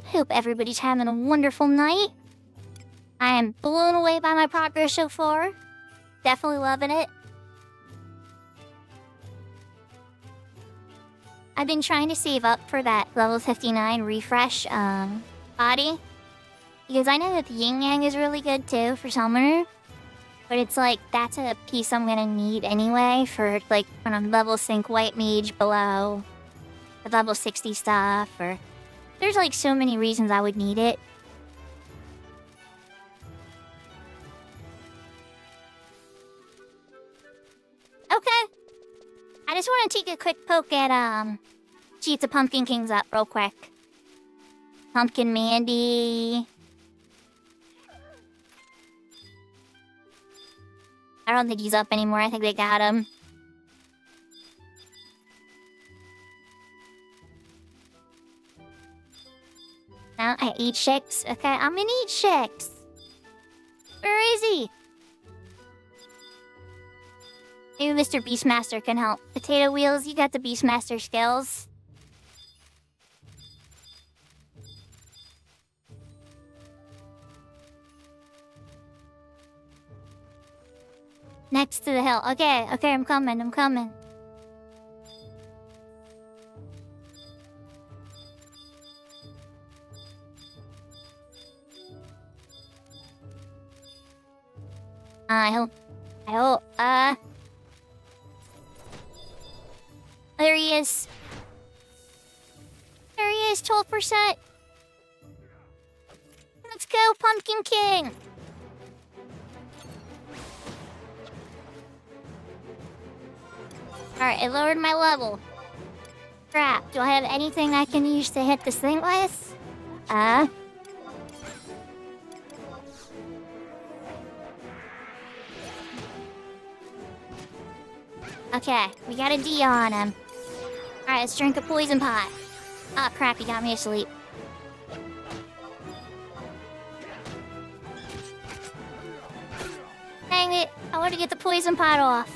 Hope everybody's having a wonderful night. I am blown away by my progress so far. Definitely loving it. I've been trying to save up for that level 59 refresh body. Because I know that the Yin Yang is really good too for Summoner. But it's like, that's a piece I'm gonna need anyway for like when I'm level sync White Mage below the level 60 stuff, or there's like so many reasons I would need it. Okay. I just want to take a quick poke at see if the Pumpkin King's up real quick. Pumpkin Mandy. I don't think he's up anymore. I think they got him. Now I eat chicks. Okay, I'm gonna eat chicks. Where is he? Maybe Mr. Beastmaster can help. Potato Wheels, you got the Beastmaster skills. Next to the hill. Okay, okay, I'm coming, I'm coming. I hope, there he is. There he is, 12%. Let's go, Pumpkin King. Alright, I lowered my level. Crap, do I have anything I can use to hit this thing with? Okay, we got a D on him. Alright, let's drink a poison pot. Oh crap, he got me asleep. Dang it, I want to get the poison pot off.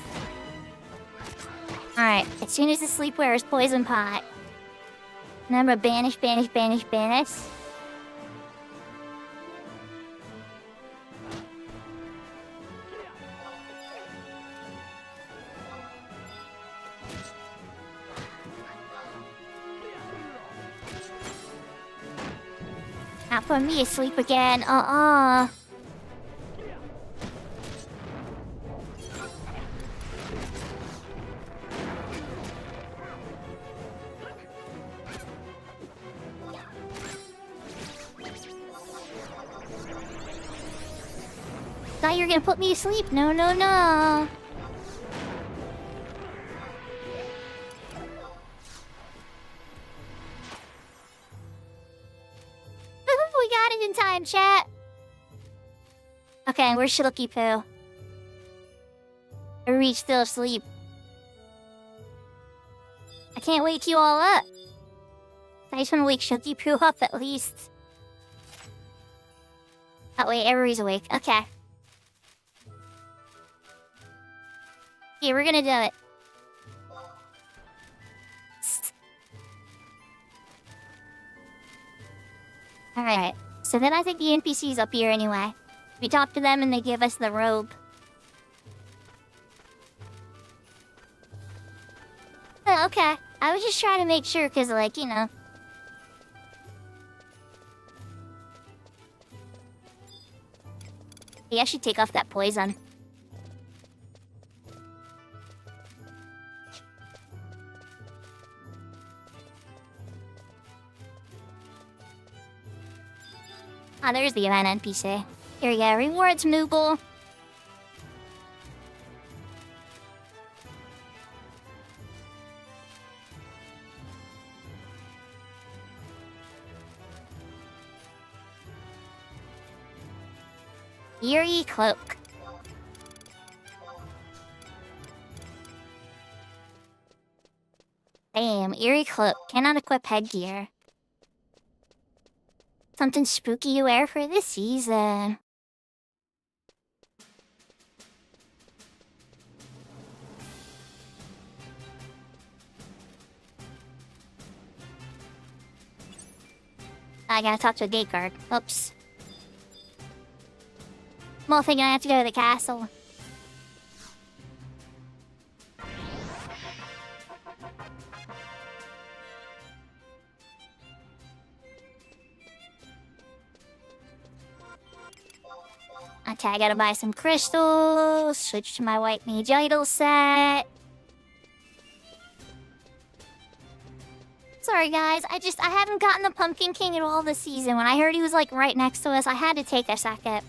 Alright, as soon as the sleep wears poison pot. Remember, banish, banish, banish, banish. Not put me asleep again. Thought you were gonna put me to sleep. No, no, no. We got it in time, chat. Okay, where's Shilky Poo? Are we still asleep? I can't wake you all up. I just want to wake Shilky Poo up at least. Oh wait, everybody's awake. Okay. Okay, we're gonna do it. Alright, so then I think the NPC's up here anyway. We talk to them and they give us the robe. Oh, okay. I was just trying to make sure, cause like, you know. Hey, I should take off that poison. Ah, there's the event NPC. Here we go. Rewards, Moogle. Eerie Cloak. Damn, Eerie Cloak. Cannot equip headgear. Something spooky you wear for this season. I gotta talk to a gate guard. Oops. Well, thinking I have to go to the castle. Okay, I gotta buy some crystals, switch to my white mage idol set. Sorry guys, I haven't gotten the Pumpkin King at all this season. When I heard he was like right next to us, I had to take a second.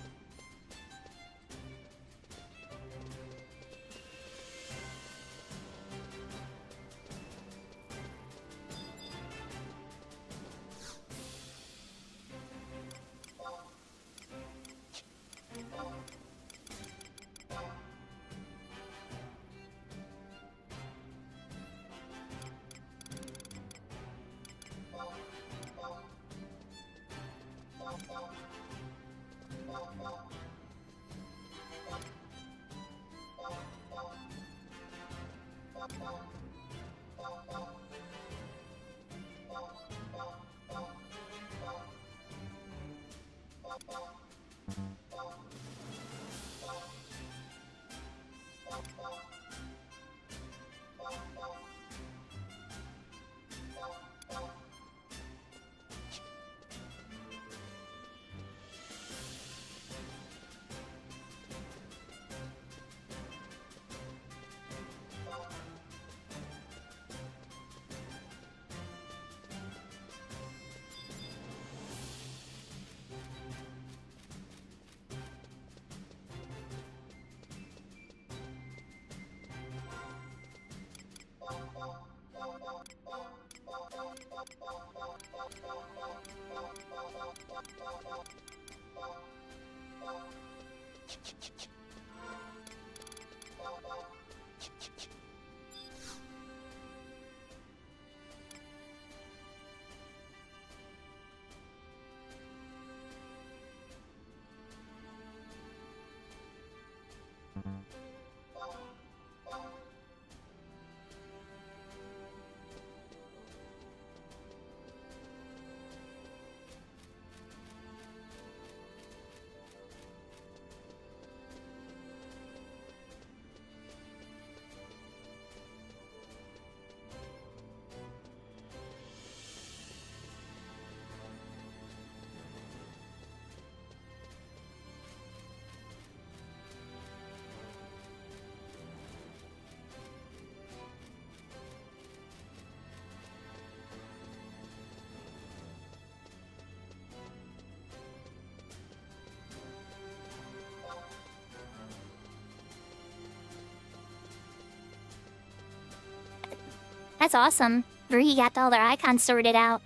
That's awesome. Bree got all their icons sorted out.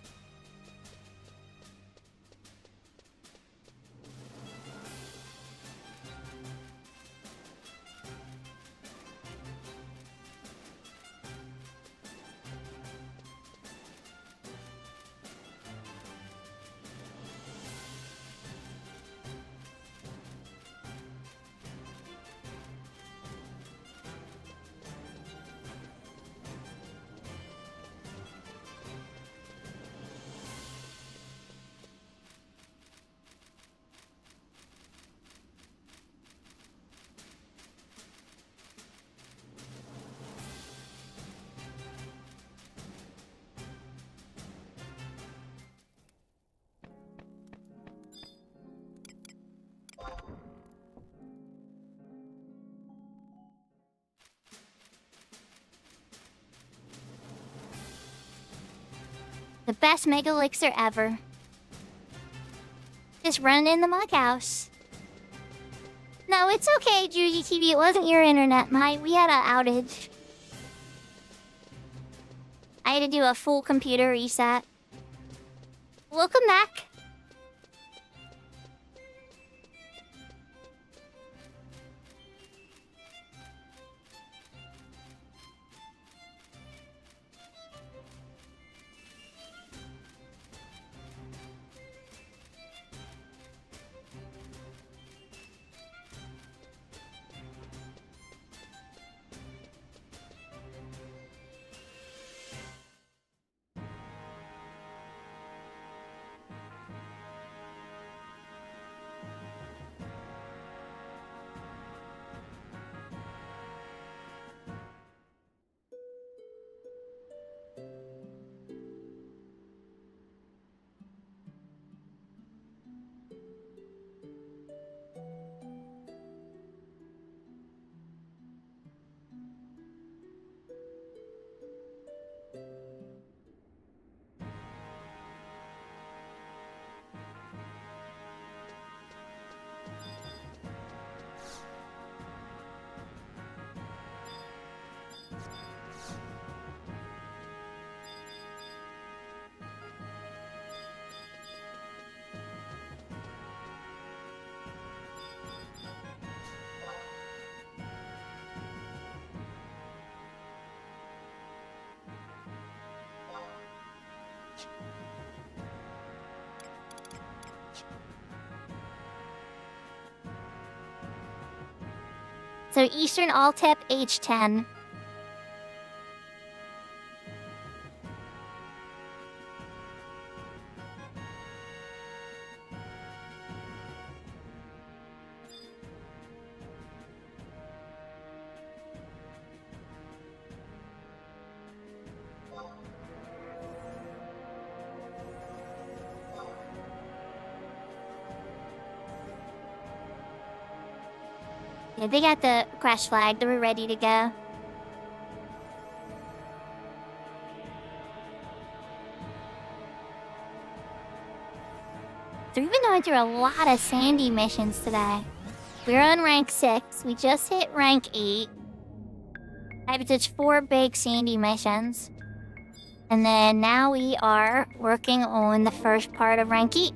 The best mega elixir ever. Just run in the mug house. No, it's okay, Juji TV. It wasn't your internet, we had an outage. I had to do a full computer reset. Welcome back. So Eastern Altep age 10. Yeah, they got the crash flag. They were ready to go. So we've been going through a lot of Sandy missions today. We're on rank 6. We just hit rank 8. I've done 4 big Sandy missions. And then now we are working on the first part of rank 8.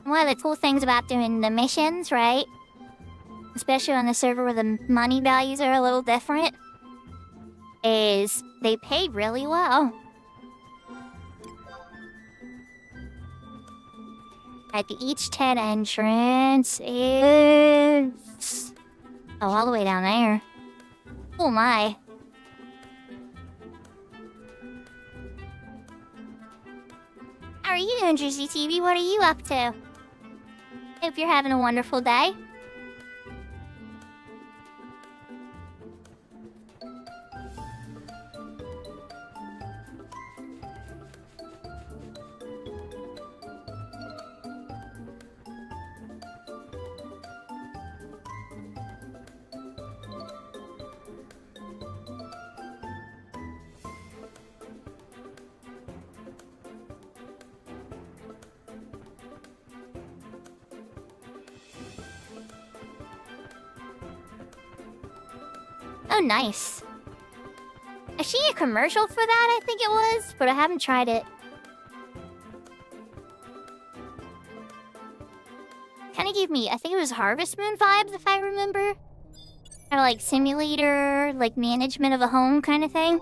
One of the cool things about doing the missions, right? Especially on the server where the money values are a little different, is they pay really well. Like each 10 entrance is... Oh, all the way down there. Oh my. How are you doing, Juicy TV? What are you up to? Hope you're having a wonderful day. Oh, nice. I see a commercial for that, I think it was, but I haven't tried it. Kind of gave me, I think it was Harvest Moon vibes, if I remember. Kind of like simulator, like management of a home kind of thing.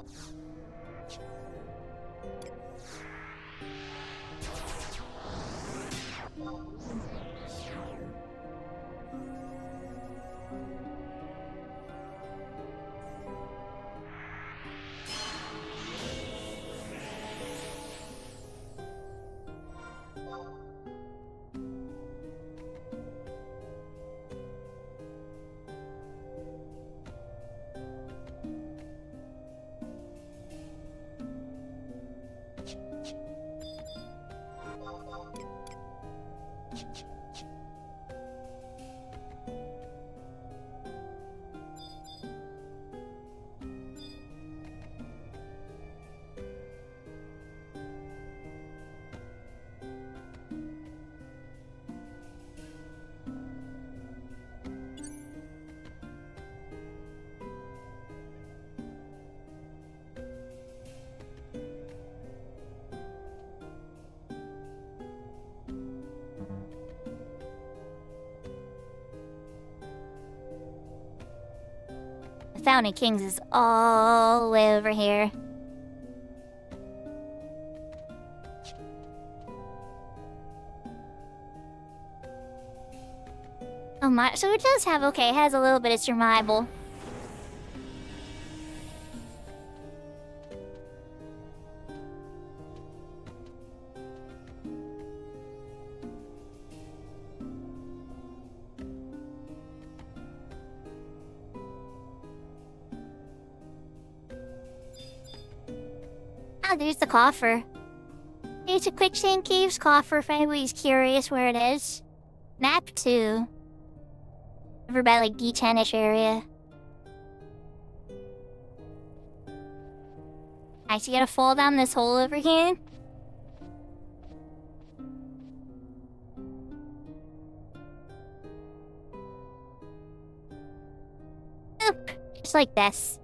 Fountain Kings is all the way over here. Oh my, so it does have, okay, it has a little bit of survival. Ah, there's the coffer. It's a quicksand caves coffer if anybody's curious where it is. Map 2. Over by like D10-ish area. Nice, you gotta fall down this hole over here. Oop, just like this.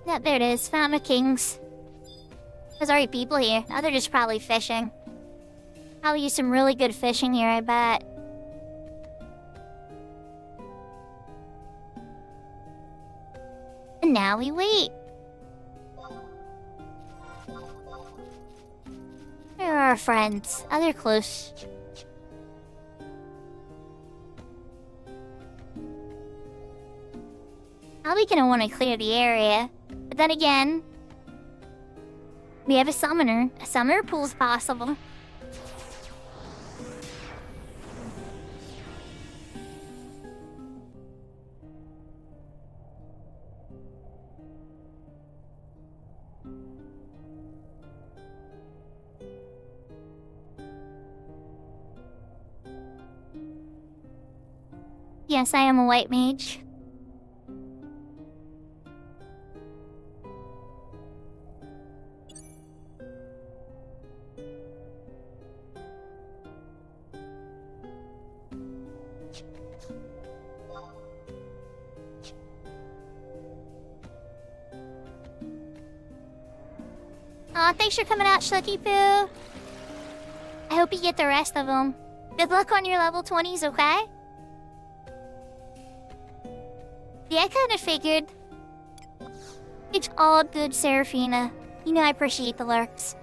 Yeah, there it is. Fountain of Kings. There's already people here. Now they're just probably fishing. Probably use some really good fishing here, I bet. And now we wait. Where are our friends? Oh, they're close. Probably gonna want to clear the area. But then again, We have a summoner. A summoner pool is possible. Yes, I am a white mage. Aw, thanks for coming out, Shucky Poo. I hope you get the rest of them. Good luck on your level 20s, okay? Yeah, I kinda figured. It's all good, Seraphina. You know I appreciate the lurks.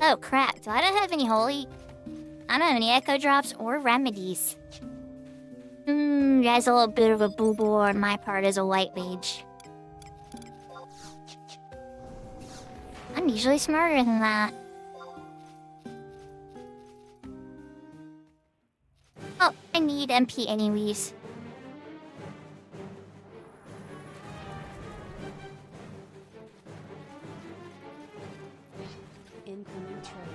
Oh crap, do I not have any holy... I don't have any echo drops or remedies. That's a little bit of a boo-boo on my part as a white mage. I'm usually smarter than that. Oh, I need MP anyways. Incoming trade.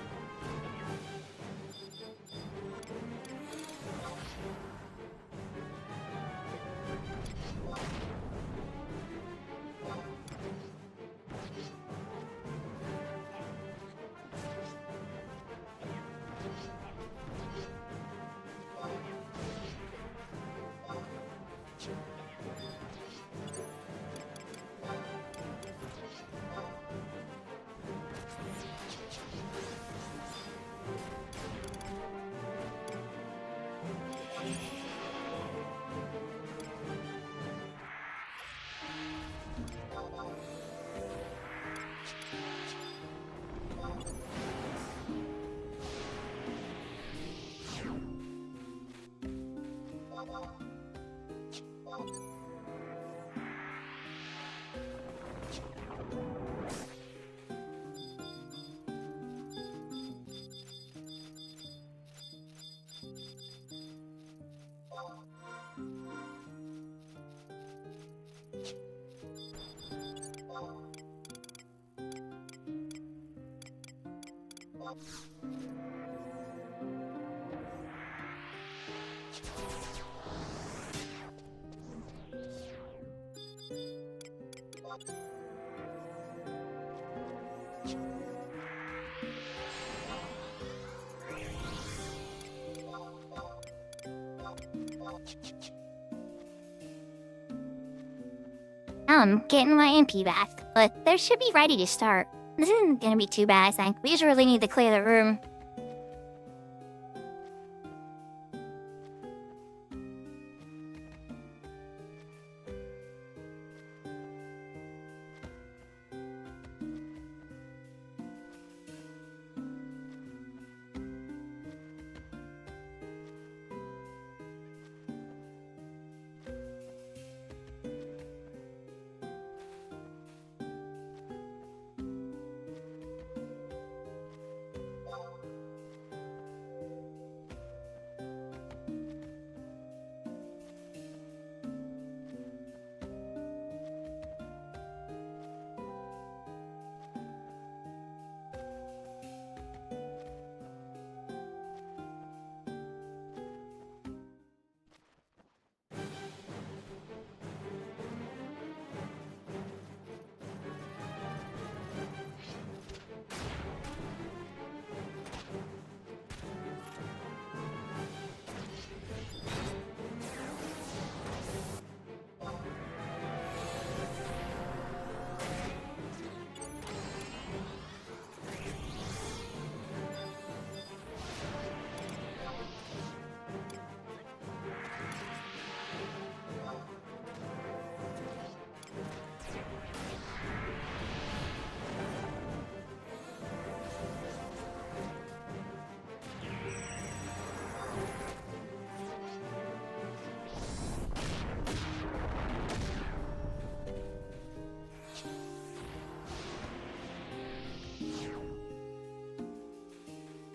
I'm getting my MP back, but they should be ready to start. This isn't gonna be too bad, I think. We just really need to clear the room.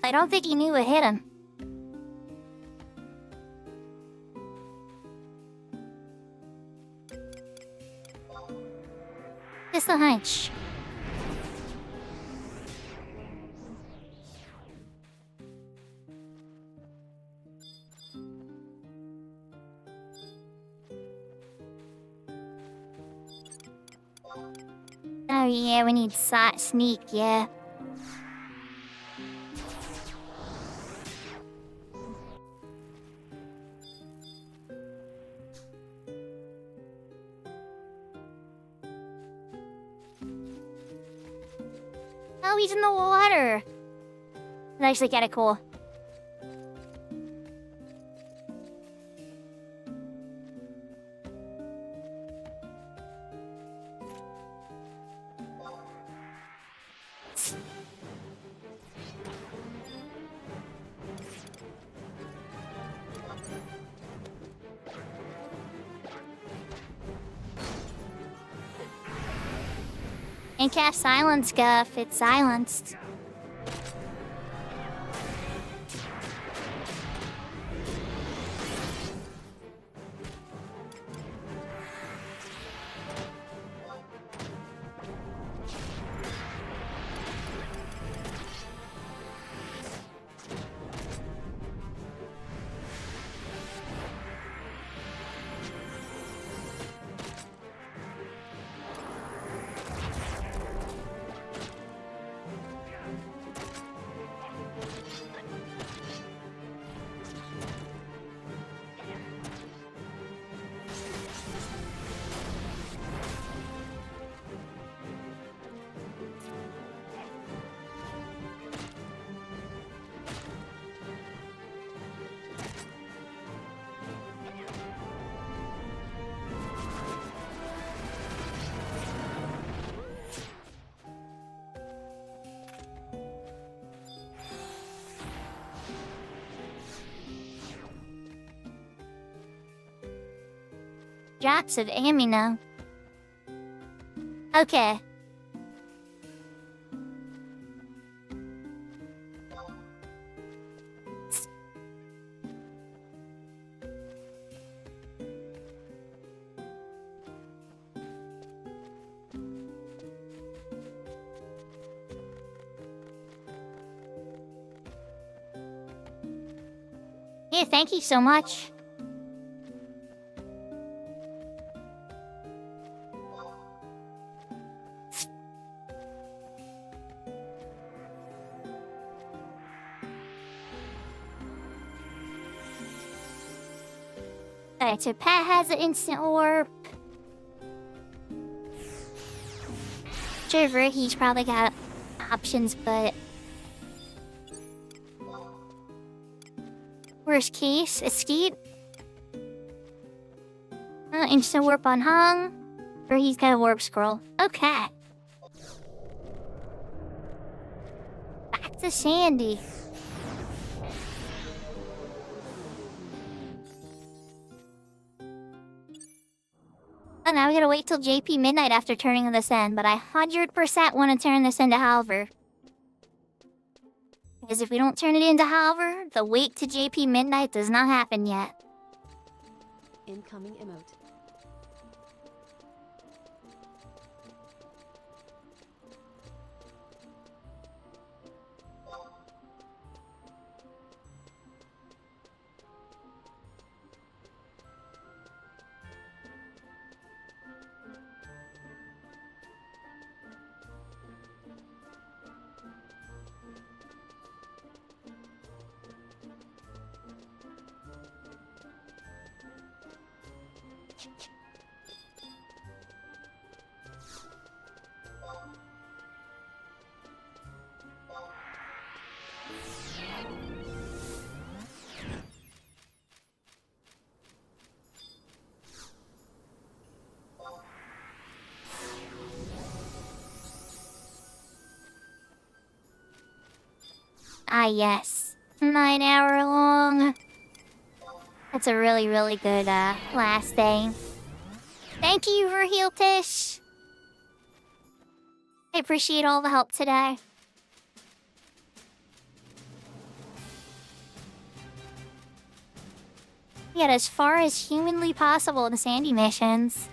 I don't think he knew what hit him. Just a hunch. Oh yeah, we need sneak, yeah. Oh, he's in the water. That's actually kind of cool. And cast silence guff, it's silenced. Drops of amino. Okay. Yeah, thank you so much. Alright, so Pat has an instant orb. sure he's probably got options, but worst case, escape. Instant warp on Hung. Or he's got a warp scroll. Okay. Back to Sandy. And now we gotta wait till JP midnight after turning this in, but I 100% want to turn this into Halver. Because if we don't turn it into Halver, the wait to JP midnight does not happen yet. Incoming emote. Ah, yes. 9 hour long. That's a really, really good, last day. Thank you for Heal Tish. I appreciate all the help today. Get as far as humanly possible in the Sandy missions.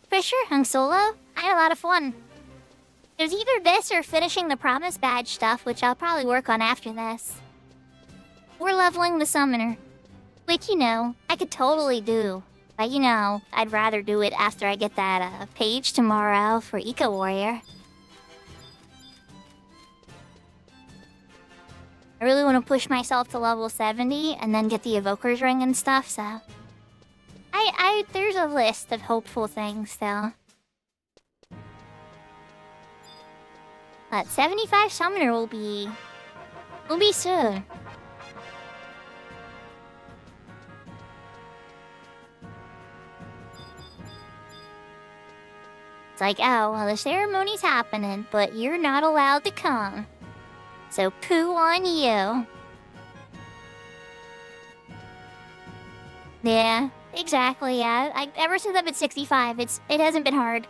For sure, Hung Solo. I had a lot of fun. It was either this or finishing the Promise Badge stuff, which I'll probably work on after this. Or leveling the Summoner. Which, you know, I could totally do. But, you know, I'd rather do it after I get that page tomorrow for Eco Warrior. I really want to push myself to level 70 and then get the Evoker's Ring and stuff, so... there's a list of hopeful things, though. But 75 Summoner will be soon. It's like, oh, well, the ceremony's happening, but you're not allowed to come. So poo on you. Yeah, exactly, yeah. Ever since I've been 65, it hasn't been hard.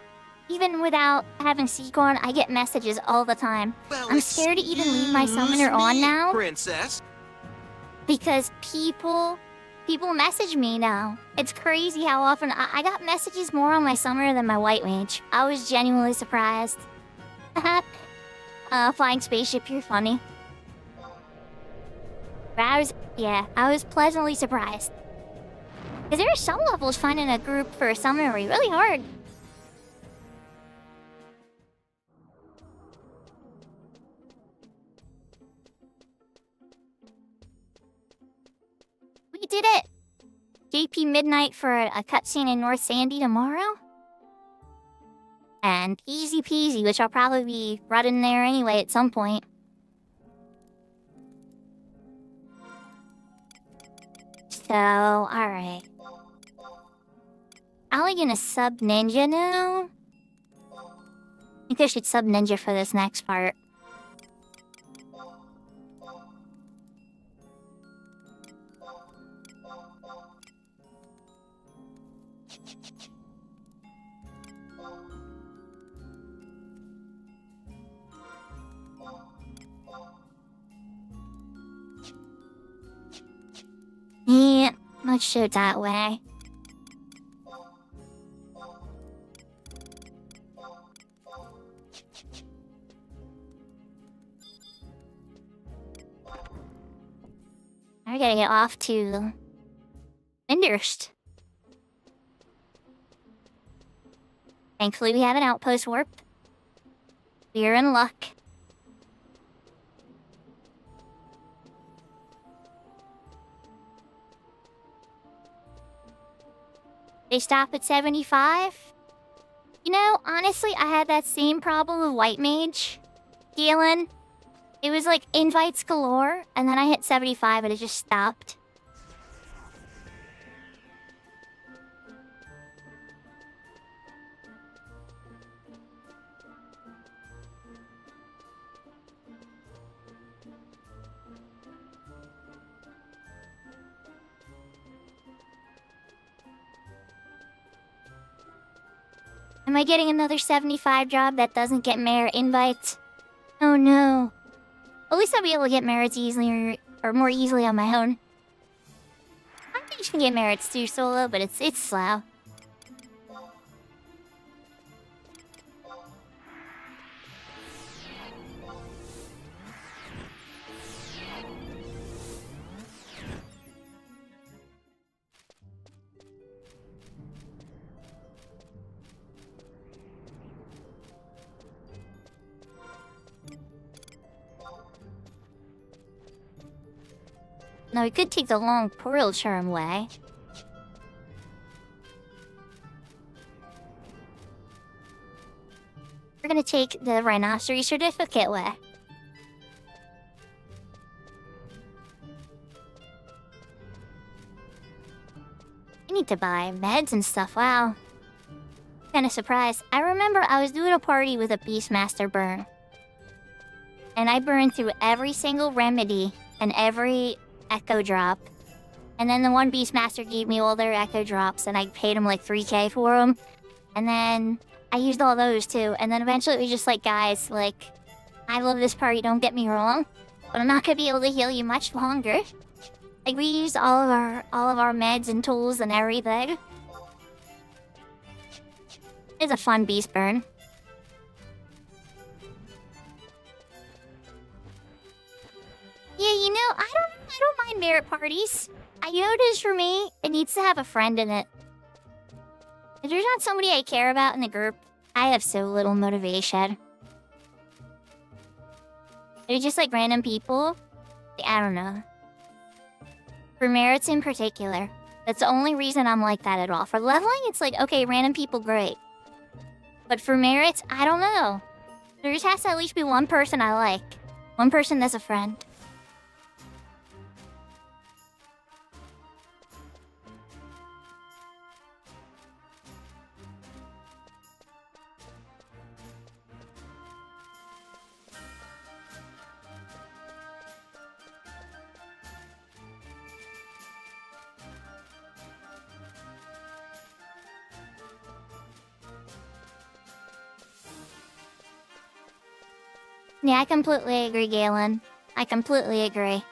Even without having Seacorn, I get messages all the time. Well, I'm scared to even leave my summoner on now. Princess. Because people message me now. It's crazy how often I got messages more on my summoner than my white mage. I was genuinely surprised. Flying spaceship, you're funny. But I was pleasantly surprised. Because there are some levels finding a group for a summoner really hard. We did it! JP Midnight for a cutscene in North Sandy tomorrow? And easy peasy, which I'll probably be running there anyway at some point. So, alright. Probably gonna sub Ninja now? I think I should sub Ninja for this next part. Let's shoot that way. I gotta get off to Windurst. Thankfully, we have an outpost warp. We're in luck. They stop at 75? You know, honestly, I had that same problem with White Mage. Galen. It was like invites galore, and then I hit 75 and it just stopped. Am I getting another 75 job that doesn't get merit invites? Oh no. At least I'll be able to get merits easily or more easily on my own. I think you can get merits too solo, but it's slow. Now, we could take the long Pearl Charm way. We're gonna take the Rhinoceros Certificate way. I need to buy meds and stuff, wow. Kinda surprised. I remember I was doing a party with a Beastmaster burn. And I burned through every single remedy and every Echo Drop. And then the one Beastmaster gave me all their Echo Drops, and I paid him like 3k for them. And then I used all those too. And then eventually it was just like, guys, like, I love this party, don't get me wrong, but I'm not gonna be able to heal you much longer. Like, we used all of our meds and tools and everything. It's a fun beast burn. Yeah, you know, I don't mind merit parties. I noticed for me, it needs to have a friend in it. If there's not somebody I care about in the group, I have so little motivation. They're just like random people. I don't know. For merits in particular, that's the only reason I'm like that at all. For leveling, it's like, okay, random people, great. But for merits, I don't know. There just has to at least be one person I like. One person that's a friend. Yeah, I completely agree, Galen. I completely agree.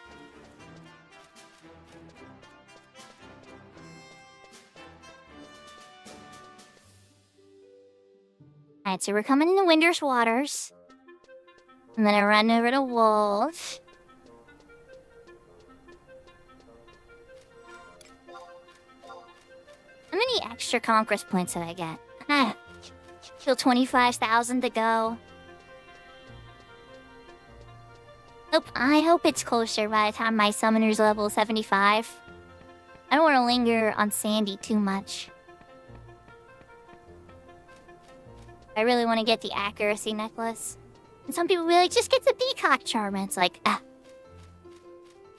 Alright, so we're coming into Windurst Waters. I'm gonna run over to Wolf. How many extra conquest points did I get? Still 25,000 to go. I hope it's closer by the time my summoner's level 75. I don't want to linger on Sandy too much. I really want to get the accuracy necklace. And some people will be like, just get the peacock charm. And it's like, of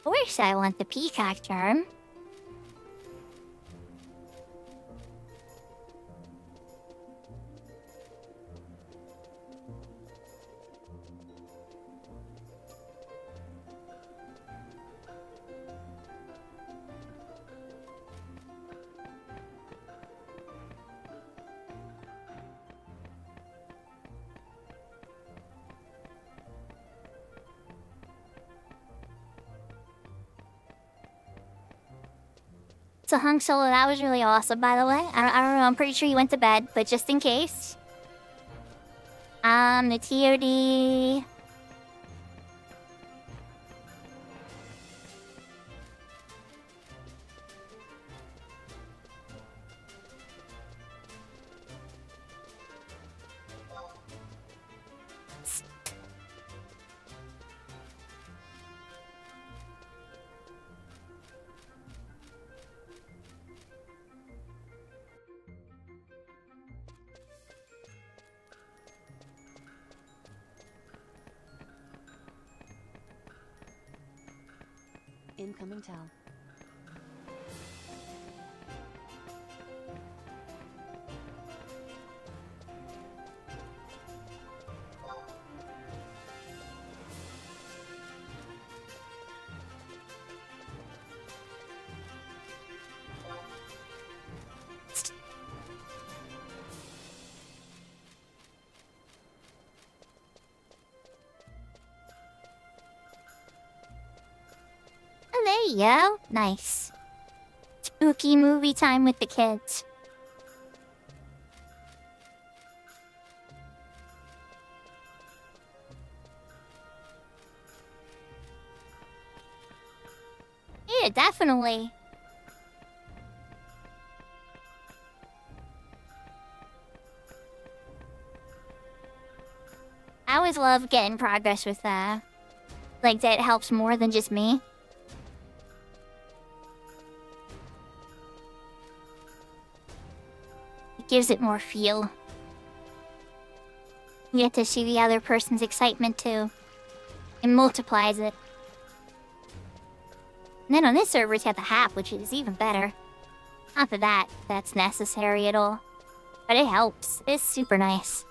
course I want the peacock charm. So Hung Solo, that was really awesome, by the way. I don't know, I'm pretty sure you went to bed, but just in case. The TOD. Incoming tell. There you go. Nice. Spooky movie time with the kids. Yeah, definitely. I always love getting progress with that. Like, that helps more than just me. It gives it more feel. You get to see the other person's excitement too. It multiplies it. And then on this server, it's got the half, which is even better. Not that that's necessary at all. But it helps. It's super nice.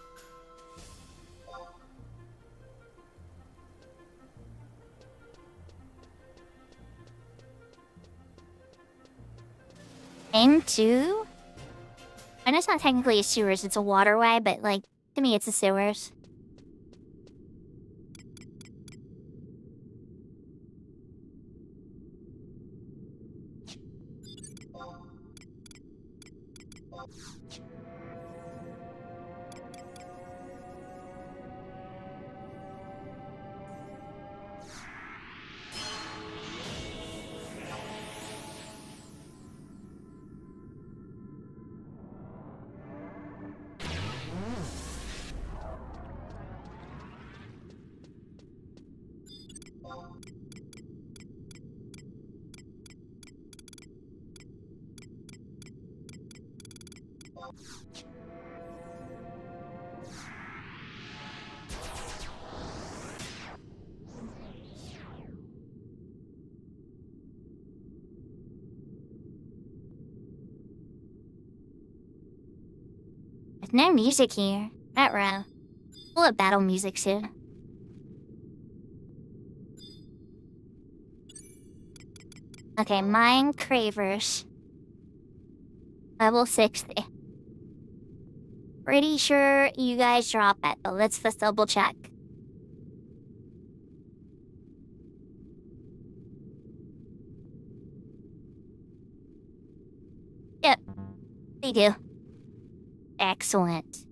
Into? I know it's not technically a sewers, it's a waterway, but like, to me it's a sewers. There's no music here. Ruh-roh. We'll have battle music soon. Okay, Mine Cravers. Level 60. Pretty sure you guys drop it, but let's just double check. Yep, they do. Excellent.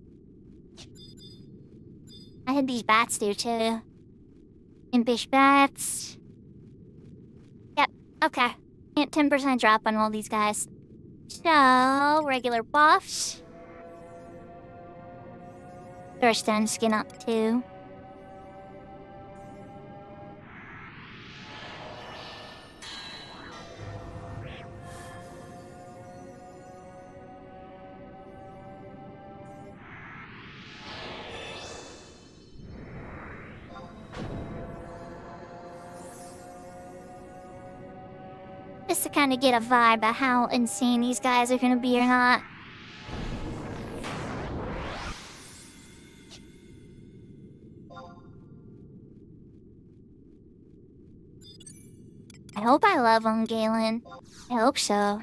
I had these bats do too. Impish bats. Yep, okay. 10% drop on all these guys. So, regular buffs. First stun skin up too. Just to kind of get a vibe of how insane these guys are gonna be or not. I hope I love them, Galen. I hope so.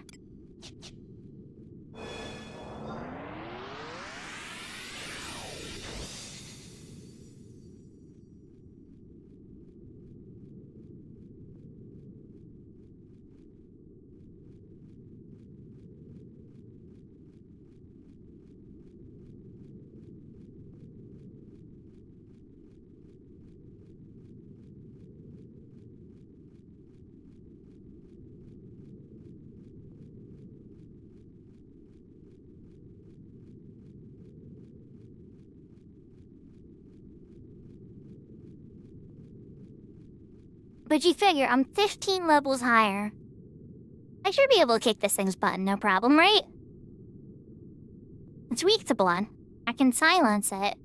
But you figure I'm 15 levels higher. I should be able to kick this thing's butt, no problem, right? It's weak to blood. I can silence it.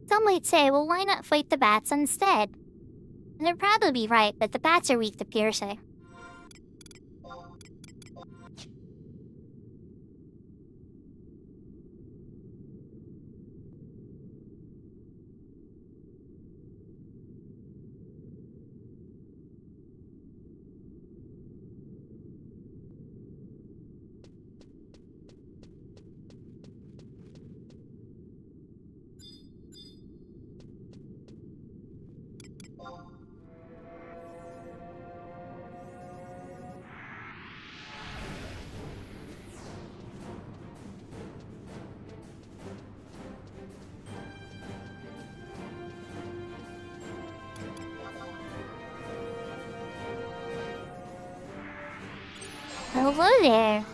Some might say, well, why not fight the bats instead? And they'd probably be right, but the bats are weak to piercing. Hello there.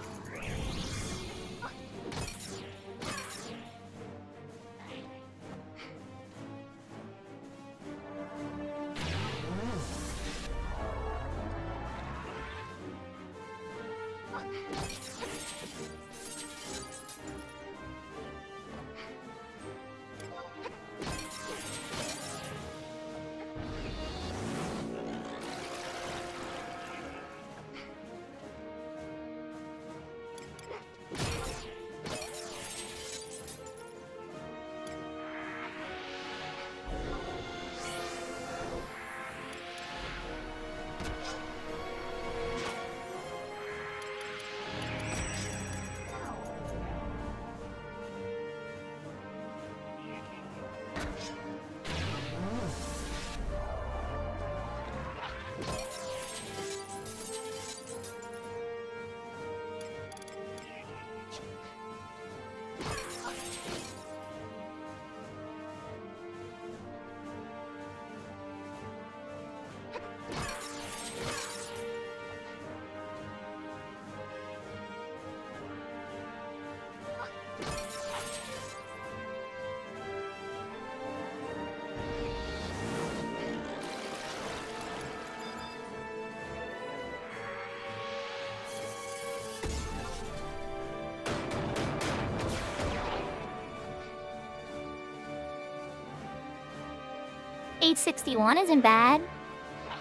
$861 isn't bad.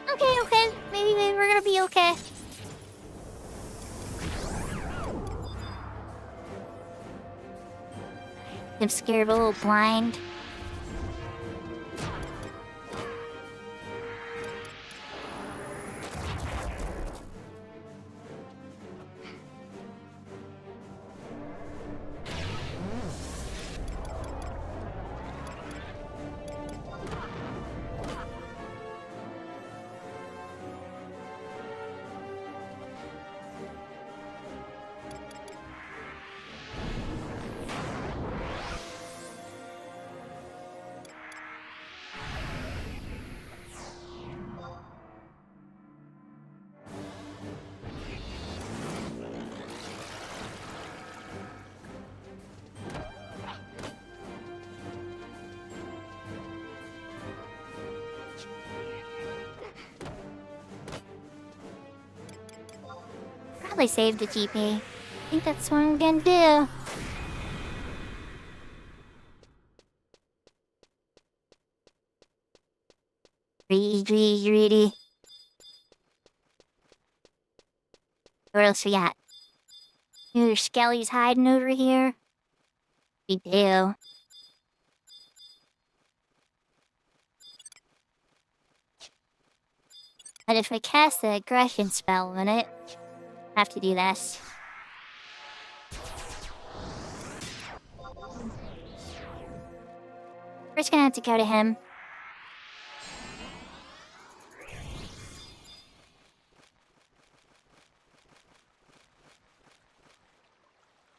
Okay. Maybe we're gonna be okay. I'm scared, a little blind. Probably saved the GP. I think that's what I'm gonna do. Greedy. What else we got? There's Skelly's hiding over here. We do. But if I cast the aggression spell on it, I have to do this. We're just gonna have to go to him.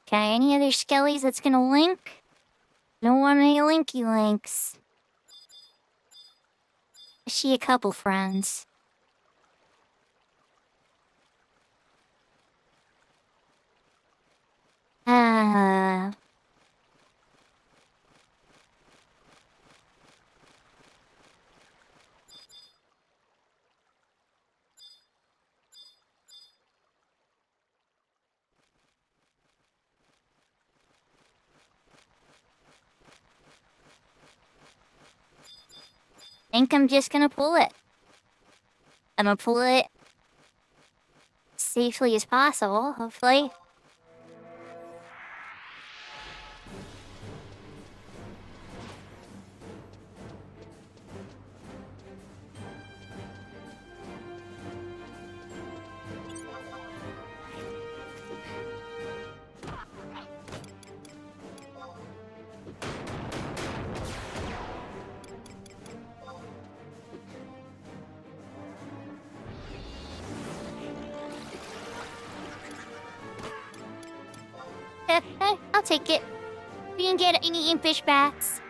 Okay, any other skellies that's gonna link? Don't want any linky links. I see a couple friends. think I'm just gonna pull it. I'm gonna pull it safely as possible, hopefully. I'll take it. We didn't get any impish bats.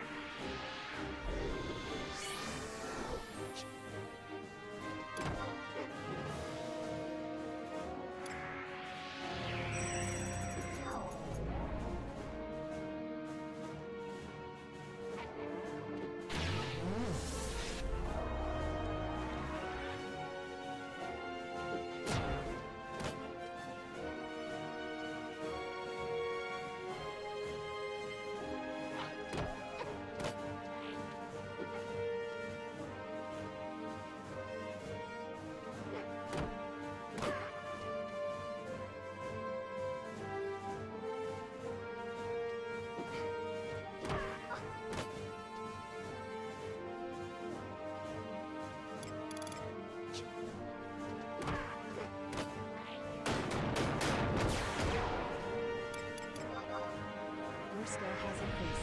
Your skill has increased.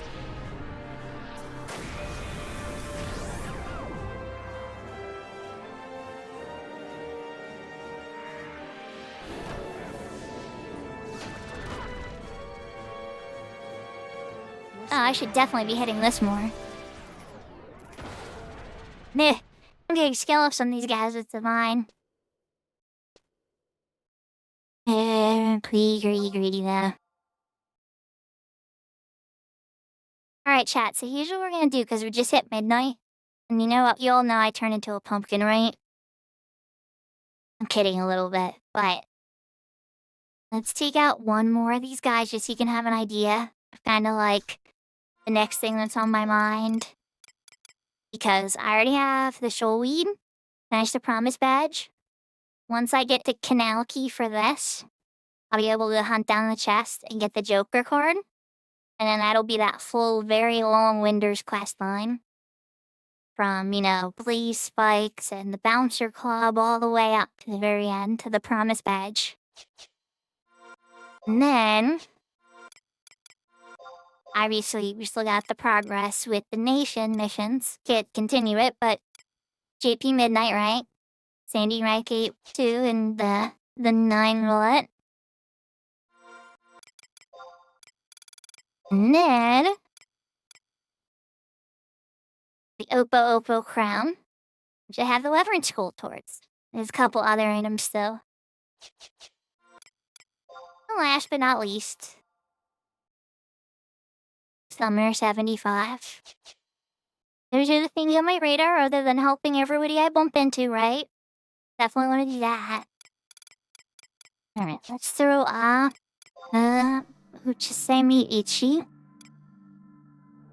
Oh, I should definitely be hitting this more. Meh. I'm getting skill ups on these guys with divine. Greedy though. Alright, chat, so here's what we're gonna do, because we just hit midnight. And you know what? You all know I turn into a pumpkin, right? I'm kidding a little bit, but let's take out one more of these guys just so you can have an idea of kind of like the next thing that's on my mind. Because I already have the shoalweed, finished the promise badge. Once I get the canal key for this, I'll be able to hunt down the chest and get the Joker card. And then that'll be that full, very long Winders quest line. From, you know, Blaze Spikes and the Bouncer Club all the way up to the very end, to the Promise Badge. And then, obviously, we still got the progress with the Nation missions. Can't continue it, but JP Midnight, right? Sandy Rank 8 2 and the 9 roulette. And then the Oppo crown, which I have the Wyvern Skull towards. There's a couple other items still. And last but not least, Summer 75. Those are the things on my radar other than helping everybody I bump into, right? Definitely want to do that. Alright, let's throw Uchisemi Ichi.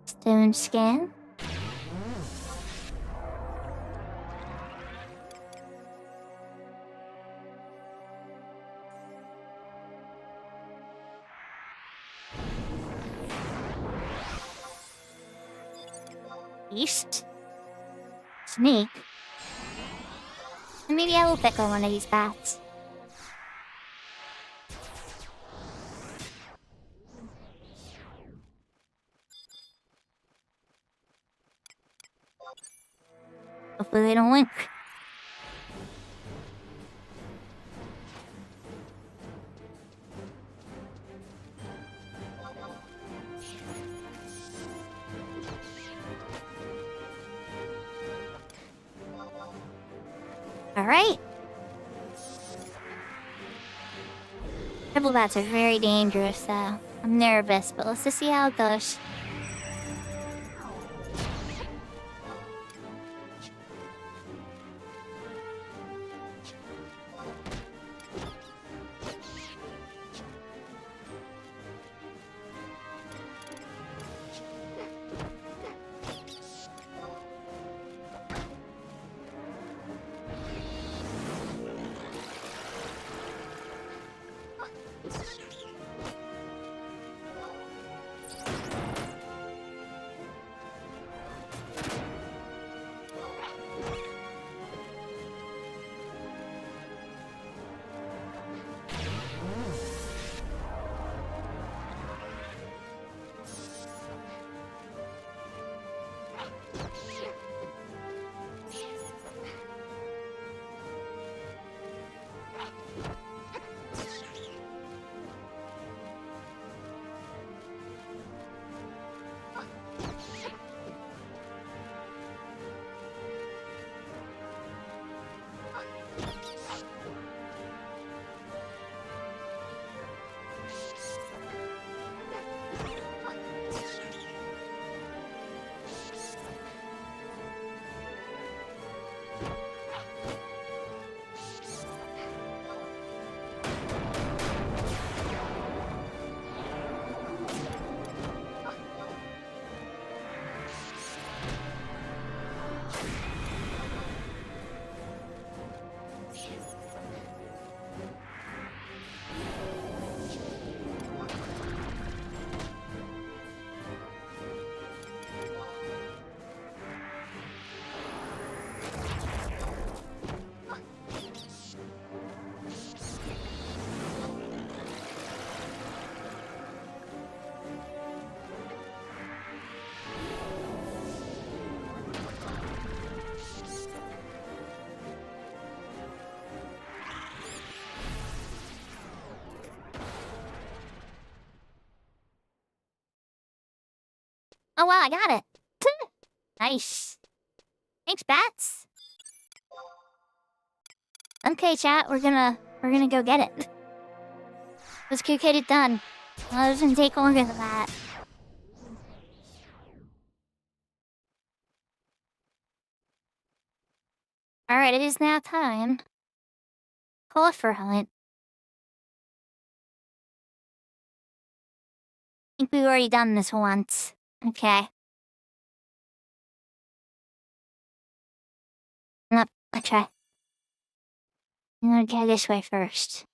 Stone Scan. East. Snake. And maybe I will pick on one of these bats. Hopefully they don't wink. Alright. Triple bats are very dangerous, though. I'm nervous, but let's just see how it goes. Oh wow, I got it. Nice. Thanks, bats. Okay, chat, we're gonna go get it. Let's go get it done. Well, it doesn't take longer than that. Alright, it is now time. Call for hunt. I think we've already done this once. Okay. Nope, I'll try. I'm gonna go this way first.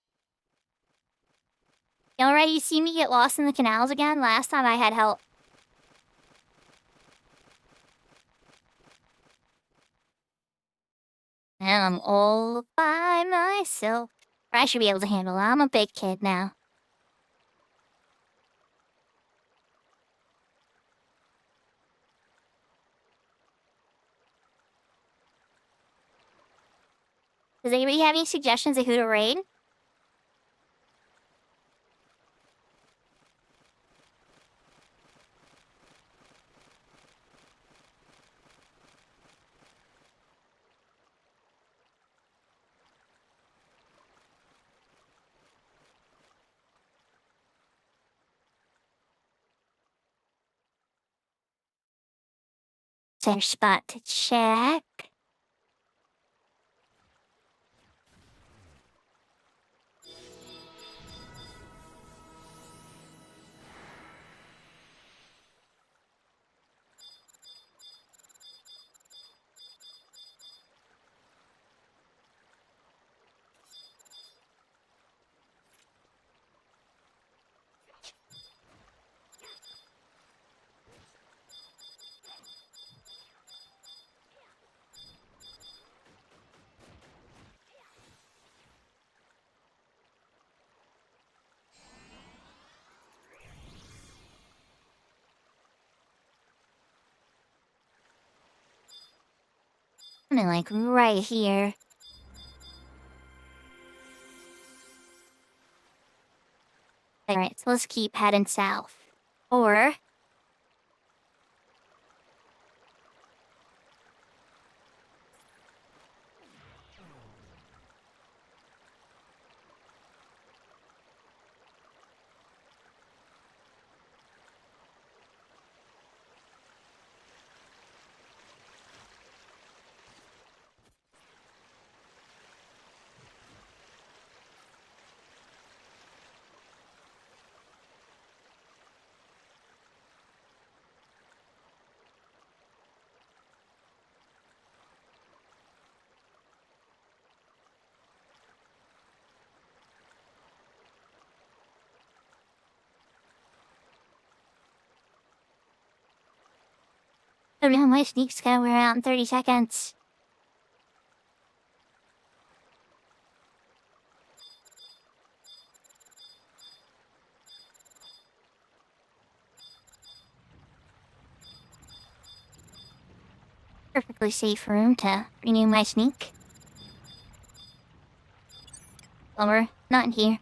You already see me get lost in the canals again? Last time I had help. And I'm all by myself. I should be able to handle it. I'm a big kid now. Does anybody have any suggestions of who to raid? Is there a spot to check? I'm like right here. Alright, so let's keep heading south. Or... I don't know, my sneak's gonna wear out in 30 seconds. Perfectly safe room to renew my sneak. Lower, not in here.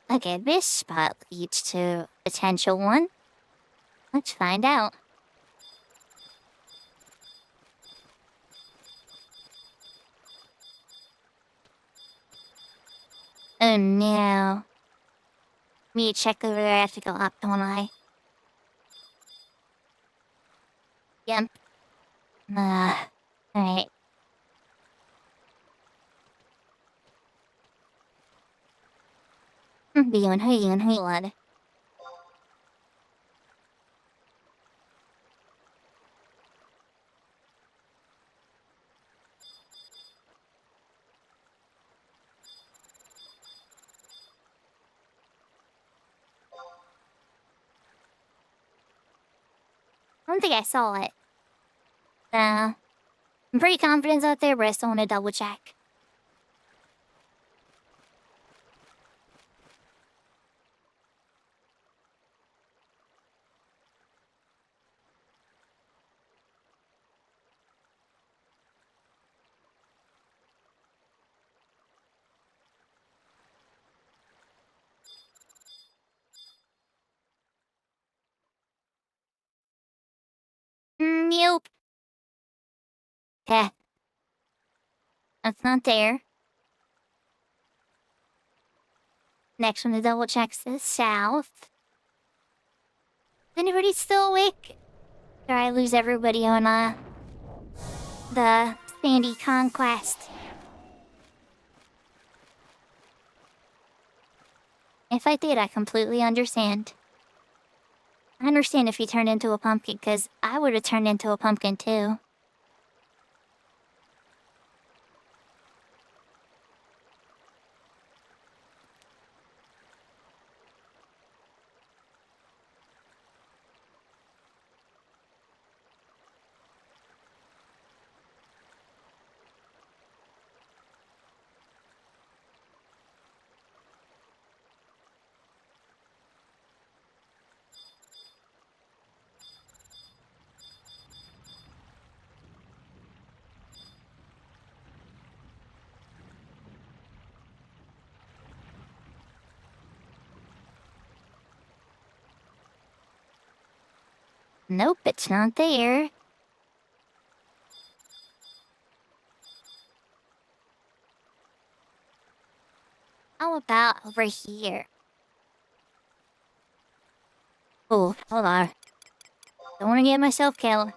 Okay, this spot leads to a potential one. Let's find out. Oh no. Me check over there, I have to go up, don't I? Yep. Alright. Hang on. I don't think I saw it. I'm pretty confident it's out there, but I still want to double check. Nope. Okay. That's not there. Next one to double check is south. Is anybody still awake? Or I lose everybody on the Sandy Conquest. If I did, I completely understand. I understand if you turned into a pumpkin, because I would have turned into a pumpkin too. Nope, it's not there. How about over here? Oh, hold on. Don't want to get myself killed.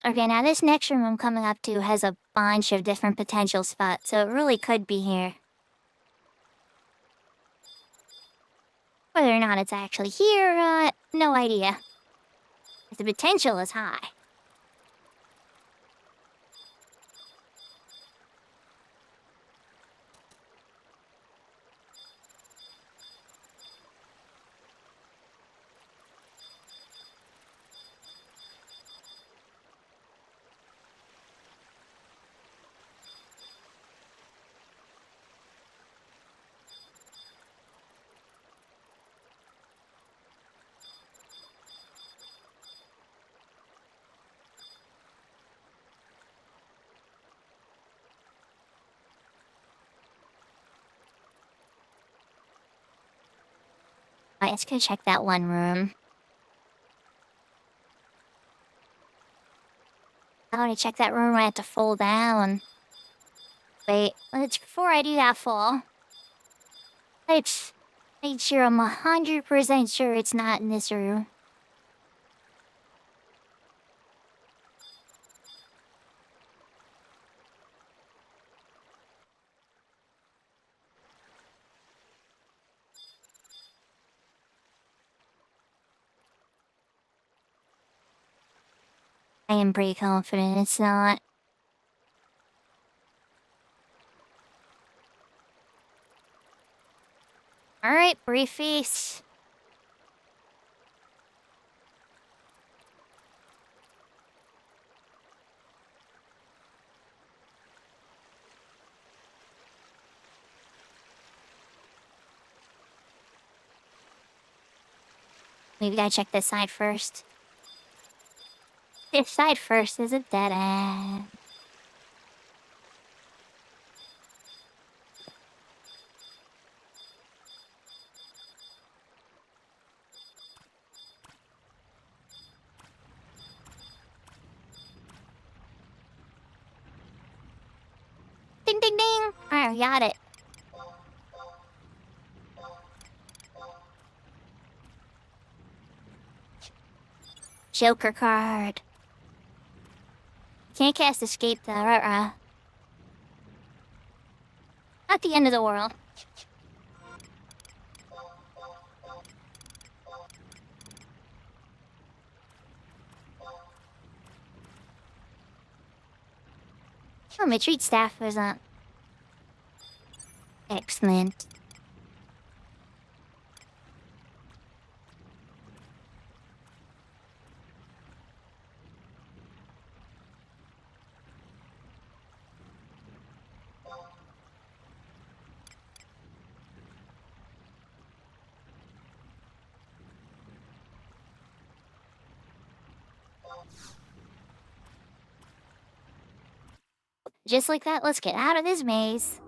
Okay, now this next room I'm coming up to has a bunch of different potential spots, so it really could be here. Whether or not it's actually here, no idea. But the potential is high. Alright, let's go check that one room. I want to check that room. I have to fall down. Wait, before I do that fall, let's make sure I'm 100% sure it's not in this room. I am pretty confident it's not. Alright, brief face. Maybe gotta check this side first. This side first is a dead end. Ding ding ding! Alright, got it. Joker card. Can't cast escape though, right? Not the end of the world. Oh, my treat staff was excellent. Just like that, let's get out of this maze.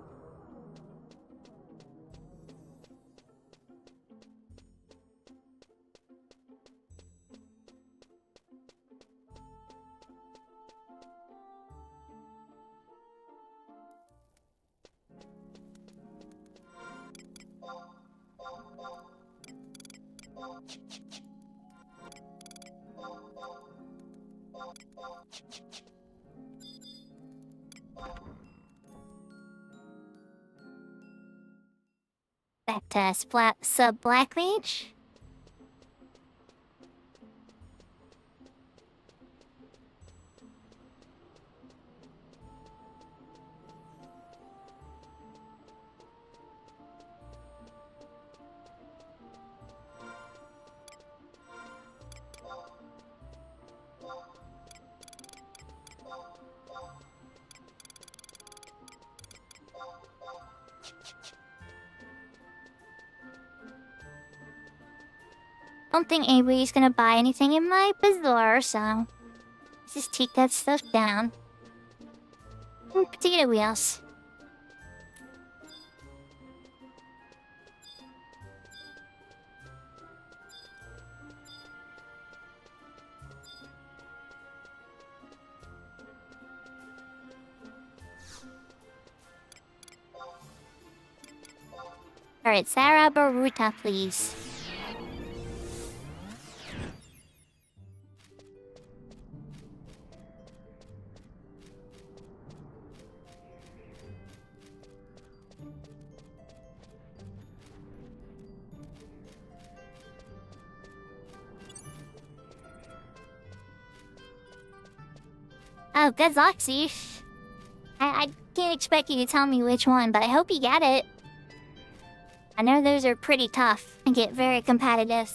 Back to sub Black Mage. Don't think anybody's gonna buy anything in my bazaar, so let's just take that stuff down. Potato wheels. Alright, Sarah Baruta, please. Oh, good luck, Zeesh. I can't expect you to tell me which one, but I hope you get it. I know those are pretty tough and get very competitive.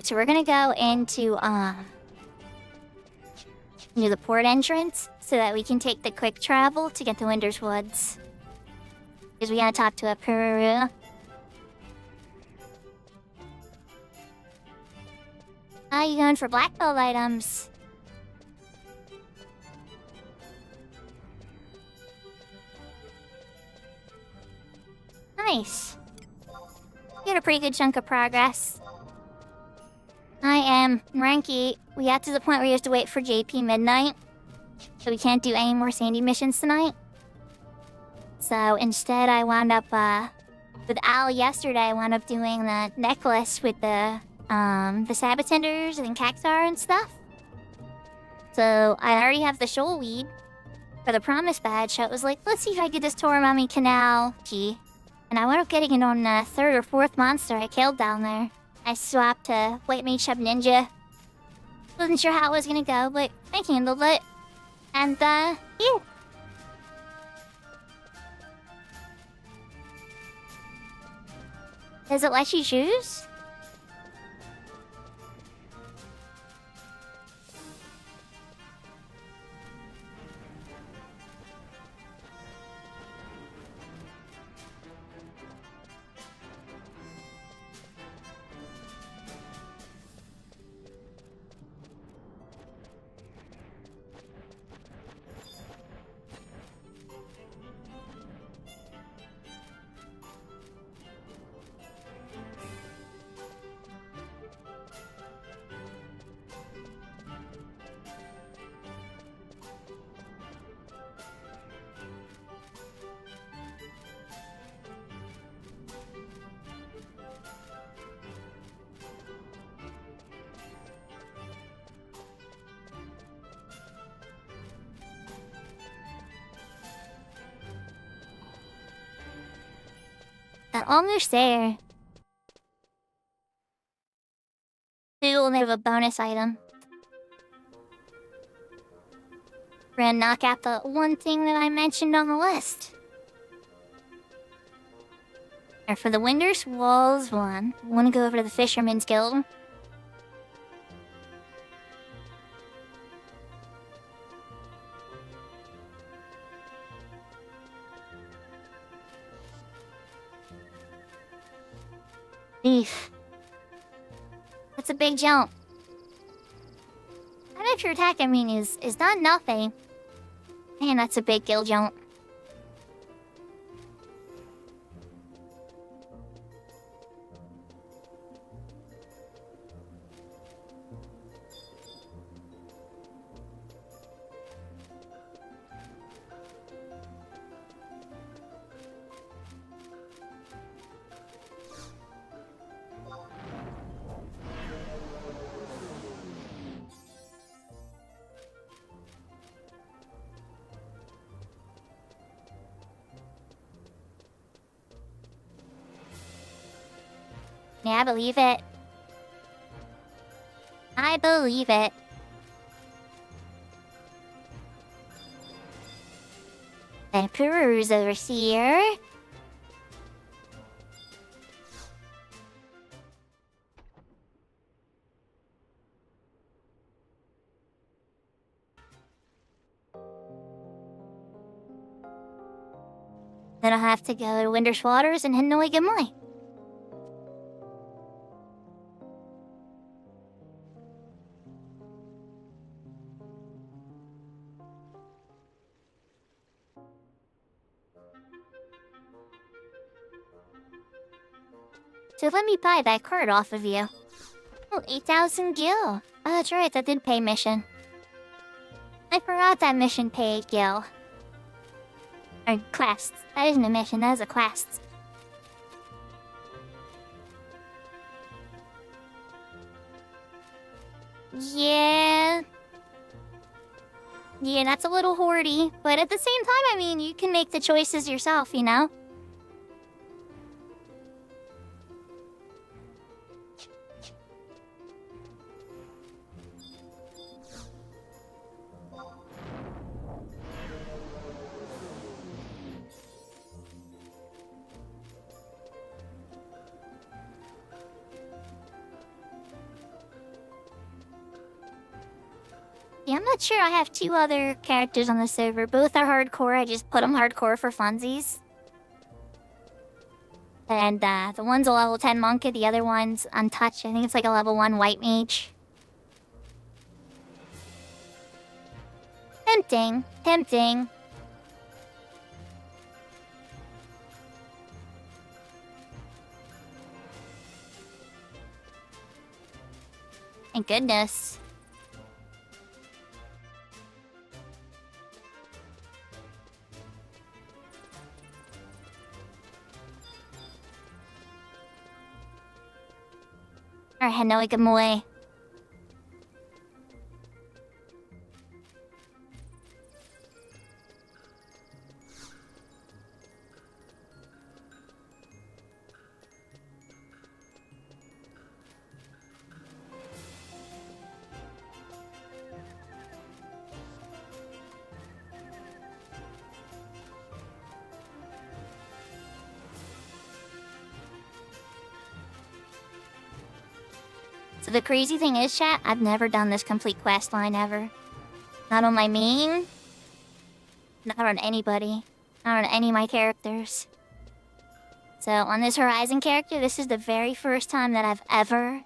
So we're gonna go into near the port entrance so that we can take the quick travel to get to Winter's Woods. Because we gotta talk to a Peru. Oh, you going for black belt items? Nice. You got a pretty good chunk of progress. I am rank 8. We got to the point where you have to wait for JP midnight. So we can't do any more Sandy missions tonight. So instead I wound up, with Al yesterday, I wound up doing the necklace with the Sabatenders and Cactar and stuff. So I already have the shoal weed for the promise badge, so it was like, let's see if I get this Toramami Canal key. And I wound up getting it on the 3rd or 4th monster I killed down there. I swapped to White Mage Sub Ninja. Wasn't sure how it was gonna go, but I handled it. And, yeah. Does it let you choose? Almost there. We will have a bonus item. We're gonna knock out the one thing that I mentioned on the list. Or for the Winter's Walls one, we want to go over to the Fisherman's Guild. Beef. That's a big jump. That extra attack, I mean, is not nothing. Man, that's a big kill jump. Yeah, I believe it. I believe it. Emperor's over here. Then I'll have to go to Winter's Waters and Hanoi Gamoi. So let me buy that card off of you. Oh, 8,000 gil. Oh, that's right, that did pay mission. I forgot that mission paid gil. Or quest. That isn't a mission, that is a quest. Yeah. Yeah, that's a little hoardy. But at the same time, I mean, you can make the choices yourself, you know? Yeah, I'm not sure. I have two other characters on the server. Both are hardcore. I just put them hardcore for funsies. And the one's a level 10 monk, the other one's untouched. I think it's like a level 1 white mage. Tempting. Tempting. Thank goodness. Alright, Hanoi Gamoi. So the crazy thing is, chat, I've never done this complete quest line ever. Not on my main. Not on anybody. Not on any of my characters. So on this Horizon character, this is the very first time that I've ever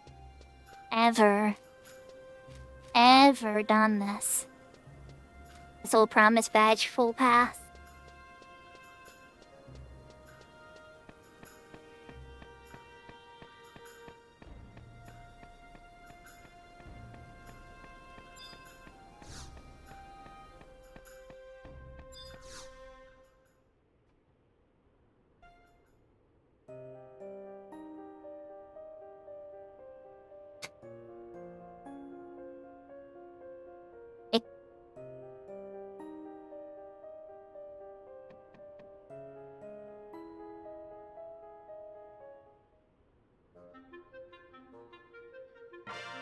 done this. This old promise badge full path.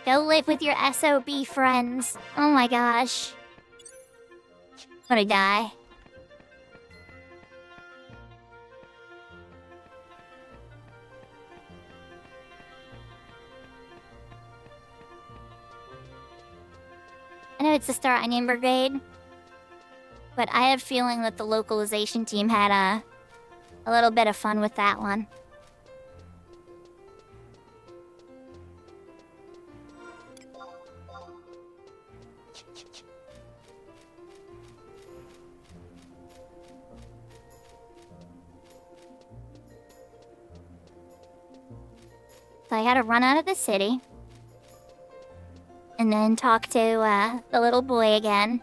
Go live with your SOB friends. Oh my gosh. I'm gonna die. I know it's the Star Onion Brigade, but I have a feeling that the localization team had a little bit of fun with that one. So I gotta run out of the city. And then talk to the little boy again.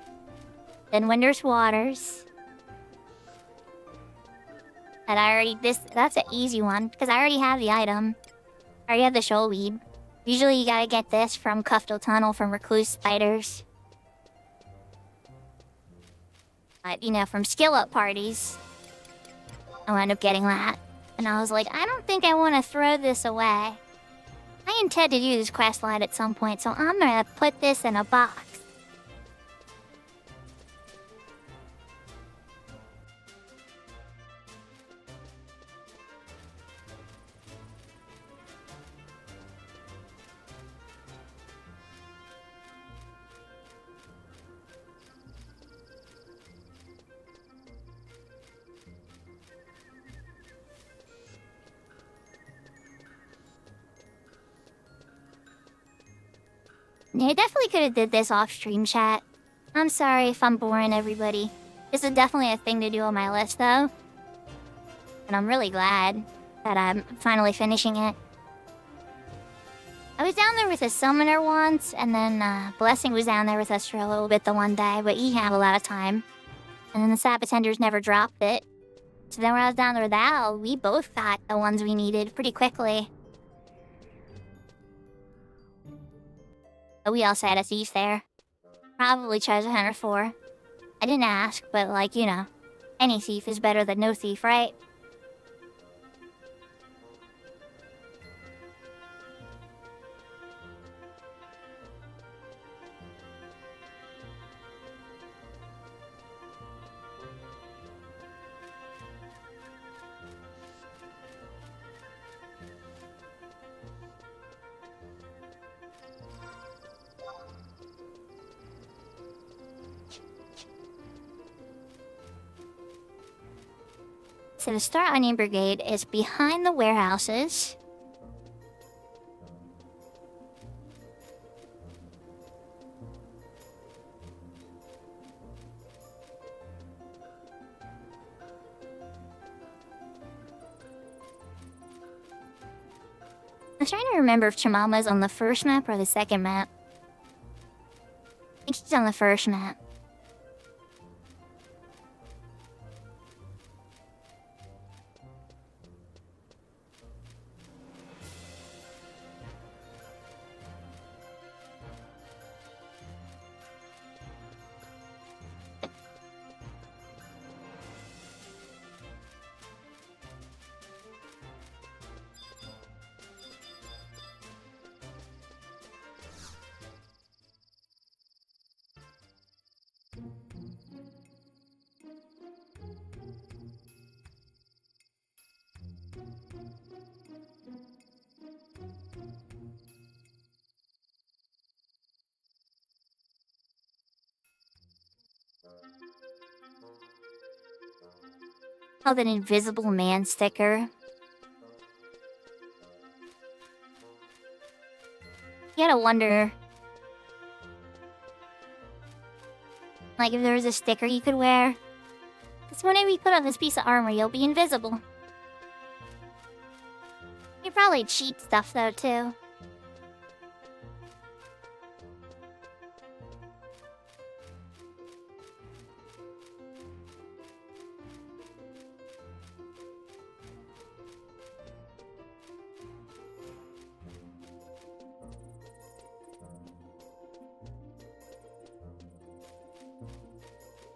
Then Winter's Waters. And that's an easy one, because I already have the item. I already have the shoal weed. Usually you gotta get this from Kufto Tunnel from Recluse Spiders. But, you know, from skill up parties, I wound up getting that. And I was like, I don't think I want to throw this away. I intend to do this quest line at some point, so I'm gonna put this in a box. Yeah, definitely could have did this off stream chat. I'm sorry if I'm boring everybody. This is definitely a thing to do on my list though. And I'm really glad that I'm finally finishing it. I was down there with a summoner once, and then Blessing was down there with us for a little bit the one day, but he had a lot of time. And then the Sapatenders never dropped it. So then when I was down there with Al, we both got the ones we needed pretty quickly. But we also had a thief there. Probably Treasure Hunter 4. I didn't ask, but like, you know, any thief is better than no thief, right? So the Star Onion Brigade is behind the warehouses. I'm trying to remember if Chimama's on the first map or the second map. I think she's on the first map. Called an Invisible Man sticker. You gotta wonder, like, if there was a sticker you could wear. Because whenever you put on this piece of armor, you'll be invisible. You probably cheat stuff though too.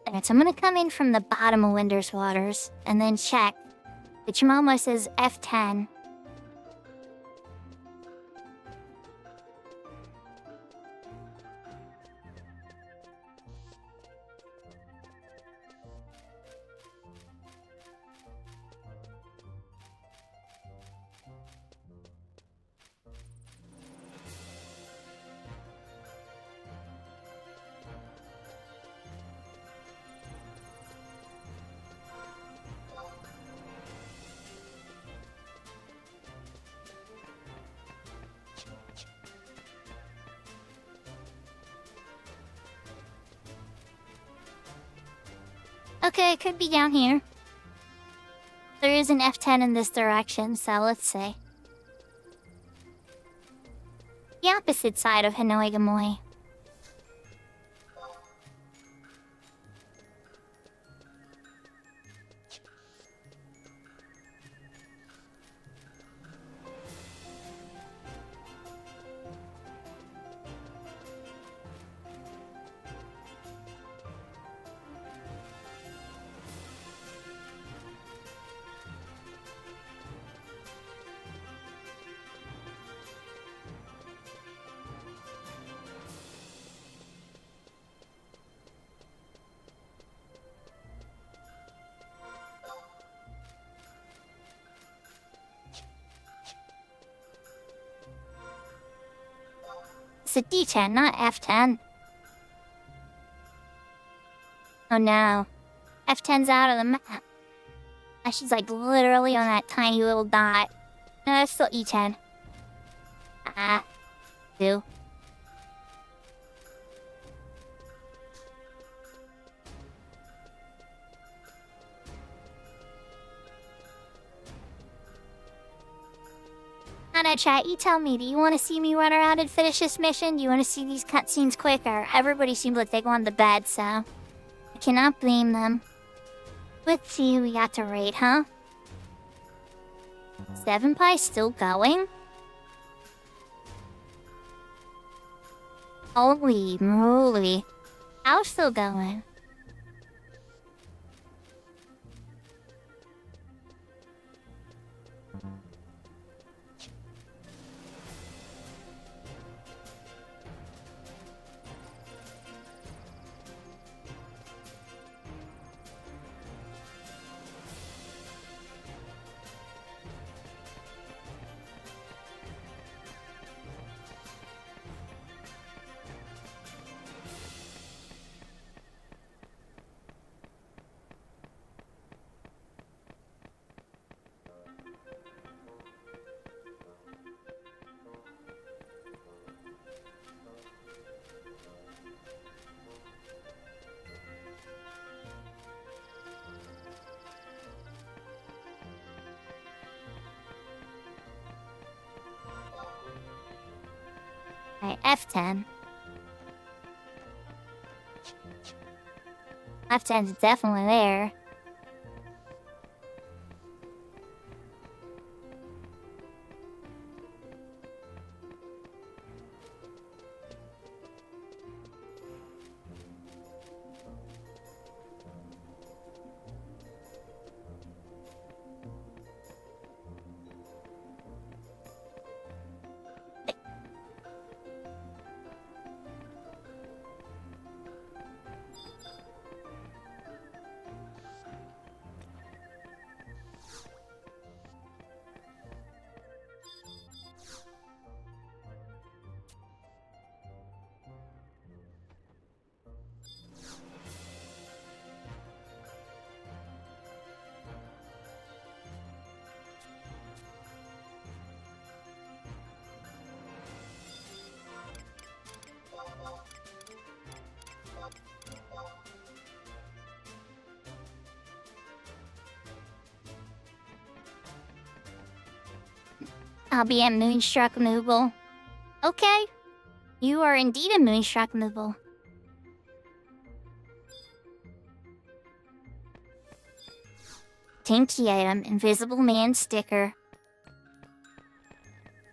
Alright, so I'm gonna come in from the bottom of Winter's Waters and then check. The Chimama says F10. Okay, it could be down here. There is an F10 in this direction, so let's see. The opposite side of Hanoi Gamoy. It's a D10, not F10. Oh no. F10's out of the map. She's like literally on that tiny little dot. No, it's still E10. Ah. 2. Now, chat, you tell me, do you want to see me run around and finish this mission? Do you want to see these cutscenes quicker? Everybody seems like they go on the bed, so I cannot blame them. Let's see who we got to raid, huh? 7pie still going? Holy moly. How's still going? Alright, F10. F10's definitely there. I'll be a Moonstruck Moogle. Okay. You are indeed a Moonstruck Moogle. Tinky item, Invisible Man sticker.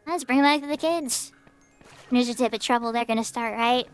Let's bring it back to the kids. There's a tip of trouble they're gonna start, right?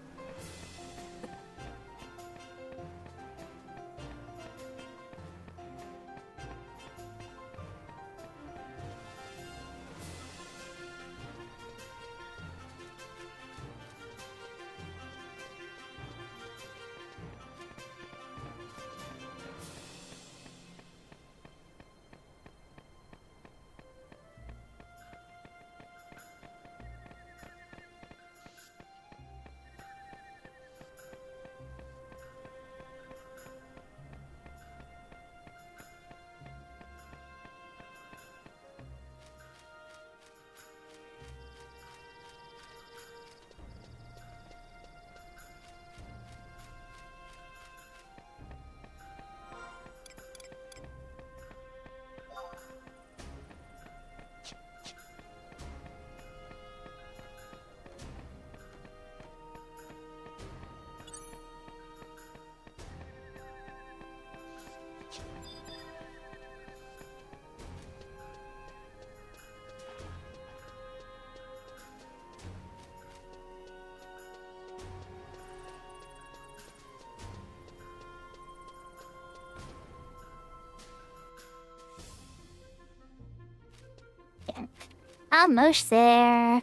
Almost there.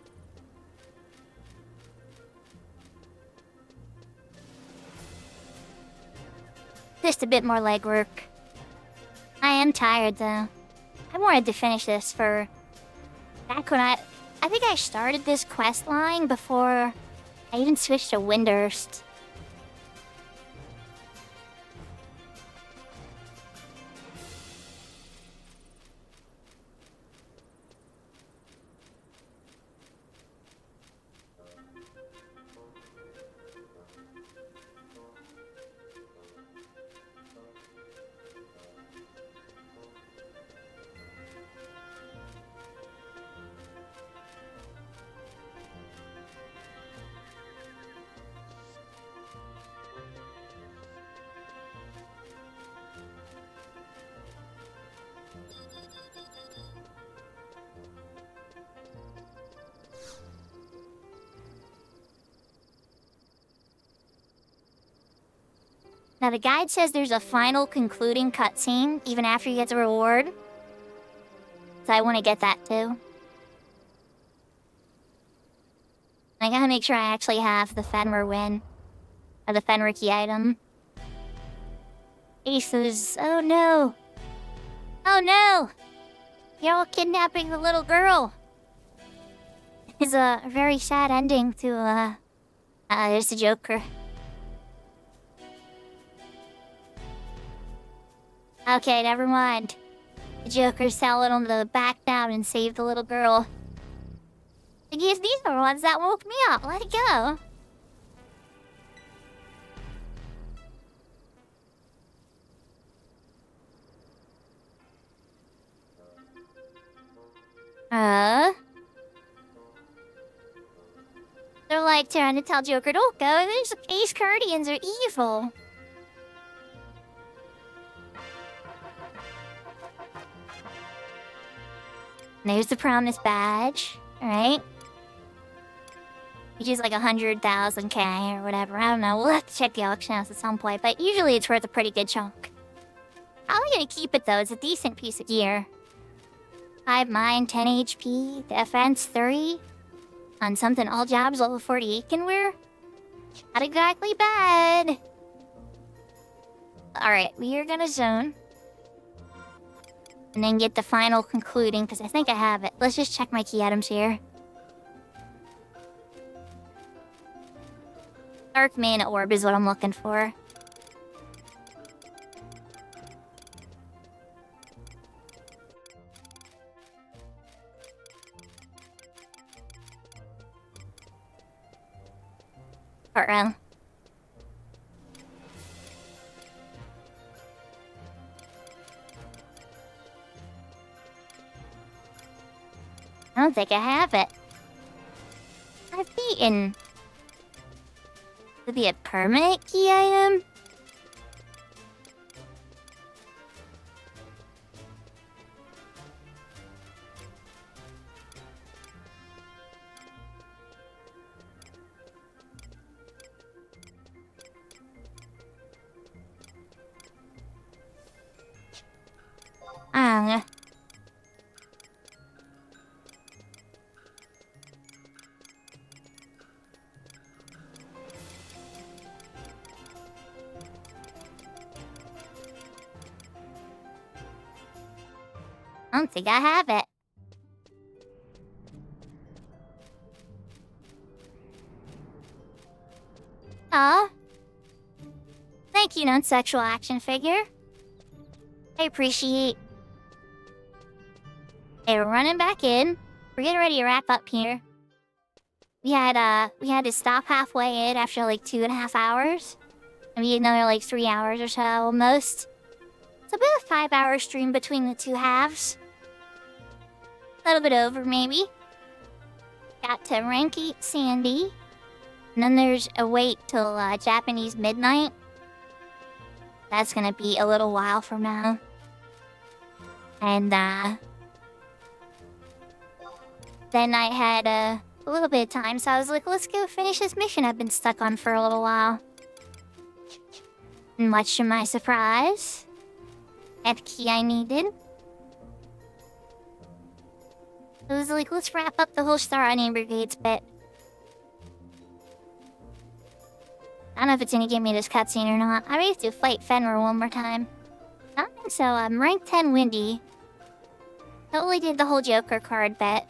Just a bit more legwork. I am tired though. I wanted to finish this for back when I think I started this quest line before I even switched to Windurst. Now the guide says there's a final concluding cutscene even after you get the reward. So I want to get that too. I gotta make sure I actually have the Fenrir win. Or the Fenrir key item. Ace is... oh no! Oh no! You're all kidnapping the little girl! It's a very sad ending to, there's the Joker. Okay, never mind. The Joker's telling him to back down and save the little girl. I guess these are the ones that woke me up. Let it go. They're like trying to tell Joker, don't go. These Ace Guardians are evil. There's the promise badge, alright? Which is like 100,000k or whatever. I don't know. We'll have to check the auction house at some point, but usually it's worth a pretty good chunk. How am I gonna keep it though? It's a decent piece of gear. 5 mine, 10 HP, defense 3. On something all jobs level 48 can wear. Not exactly bad. Alright, we are gonna zone. And then get the final concluding, because I think I have it. Let's just check my key items here. Dark Mana Orb is what I'm looking for. Uh-oh. I don't think I have it. I've beaten. Could be a permanent key item? I don't know. I don't think I have it. Aw. Thank you, non-sexual action figure. I appreciate. Hey, we're running back in. We're getting ready to wrap up here. We had to stop halfway in after like 2.5 hours. And we had another like 3 hours or so almost. It's about a 5-hour stream between the two halves. A little bit over, maybe. Got to rank 8 Sandy. And then there's a wait till Japanese midnight. That's gonna be a little while from now. And then I had a little bit of time, so I was like, let's go finish this mission I've been stuck on for a little while. And much to my surprise, I had the key I needed. It was like, let's wrap up the whole Star Onion Brigades bit. I don't know if it's gonna give me this cutscene or not. I may have to fight Fenrir one more time. I don't think so. I'm rank 10 Windy. Totally did the whole Joker card bet.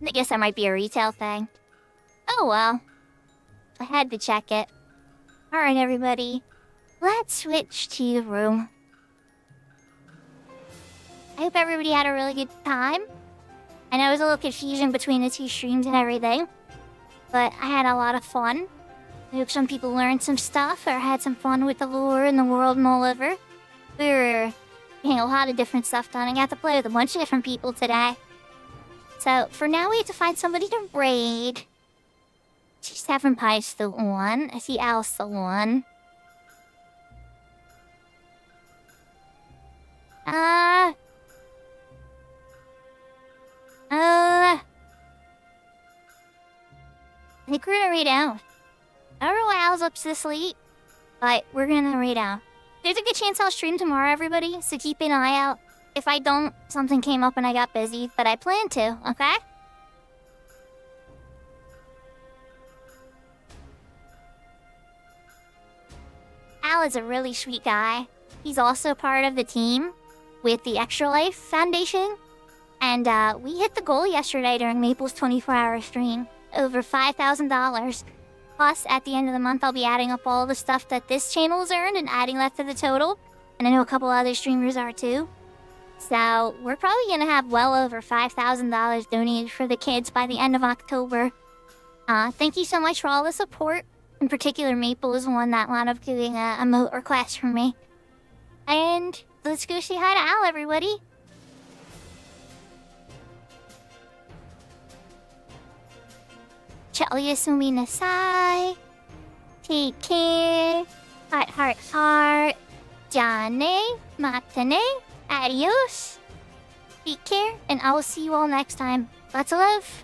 I guess that might be a retail thing. Oh well. I had to check it. Alright everybody. Let's switch to your room. I hope everybody had a really good time. I know there was a little confusion between the two streams and everything. But I had a lot of fun. I hope some people learned some stuff or had some fun with the lore and the world and all over. We were getting a lot of different stuff done. I got to play with a bunch of different people today. So, for now we have to find somebody to raid. I see Seven Pie's still on. I see Al's still on. I think we're gonna raid out. I don't know why Al's up this late, but we're gonna raid out. There's a good chance I'll stream tomorrow, everybody, so keep an eye out. If I don't, something came up and I got busy, but I plan to, okay? Al is a really sweet guy. He's also part of the team with the Extra Life Foundation. And we hit the goal yesterday during Maple's 24-hour stream. Over $5,000. Plus, at the end of the month, I'll be adding up all the stuff that this channel has earned and adding that to the total. And I know a couple other streamers are too. So, we're probably gonna have well over $5,000 donated for the kids by the end of October. Thank you so much for all the support. In particular, Maple is one that wound up doing a emote request from me. And let's go say hi to Al, everybody. Oyasumi nasai. Take care. Heart, heart, heart. Jane, matane. Adios. Take care, and I will see you all next time. Lots of love.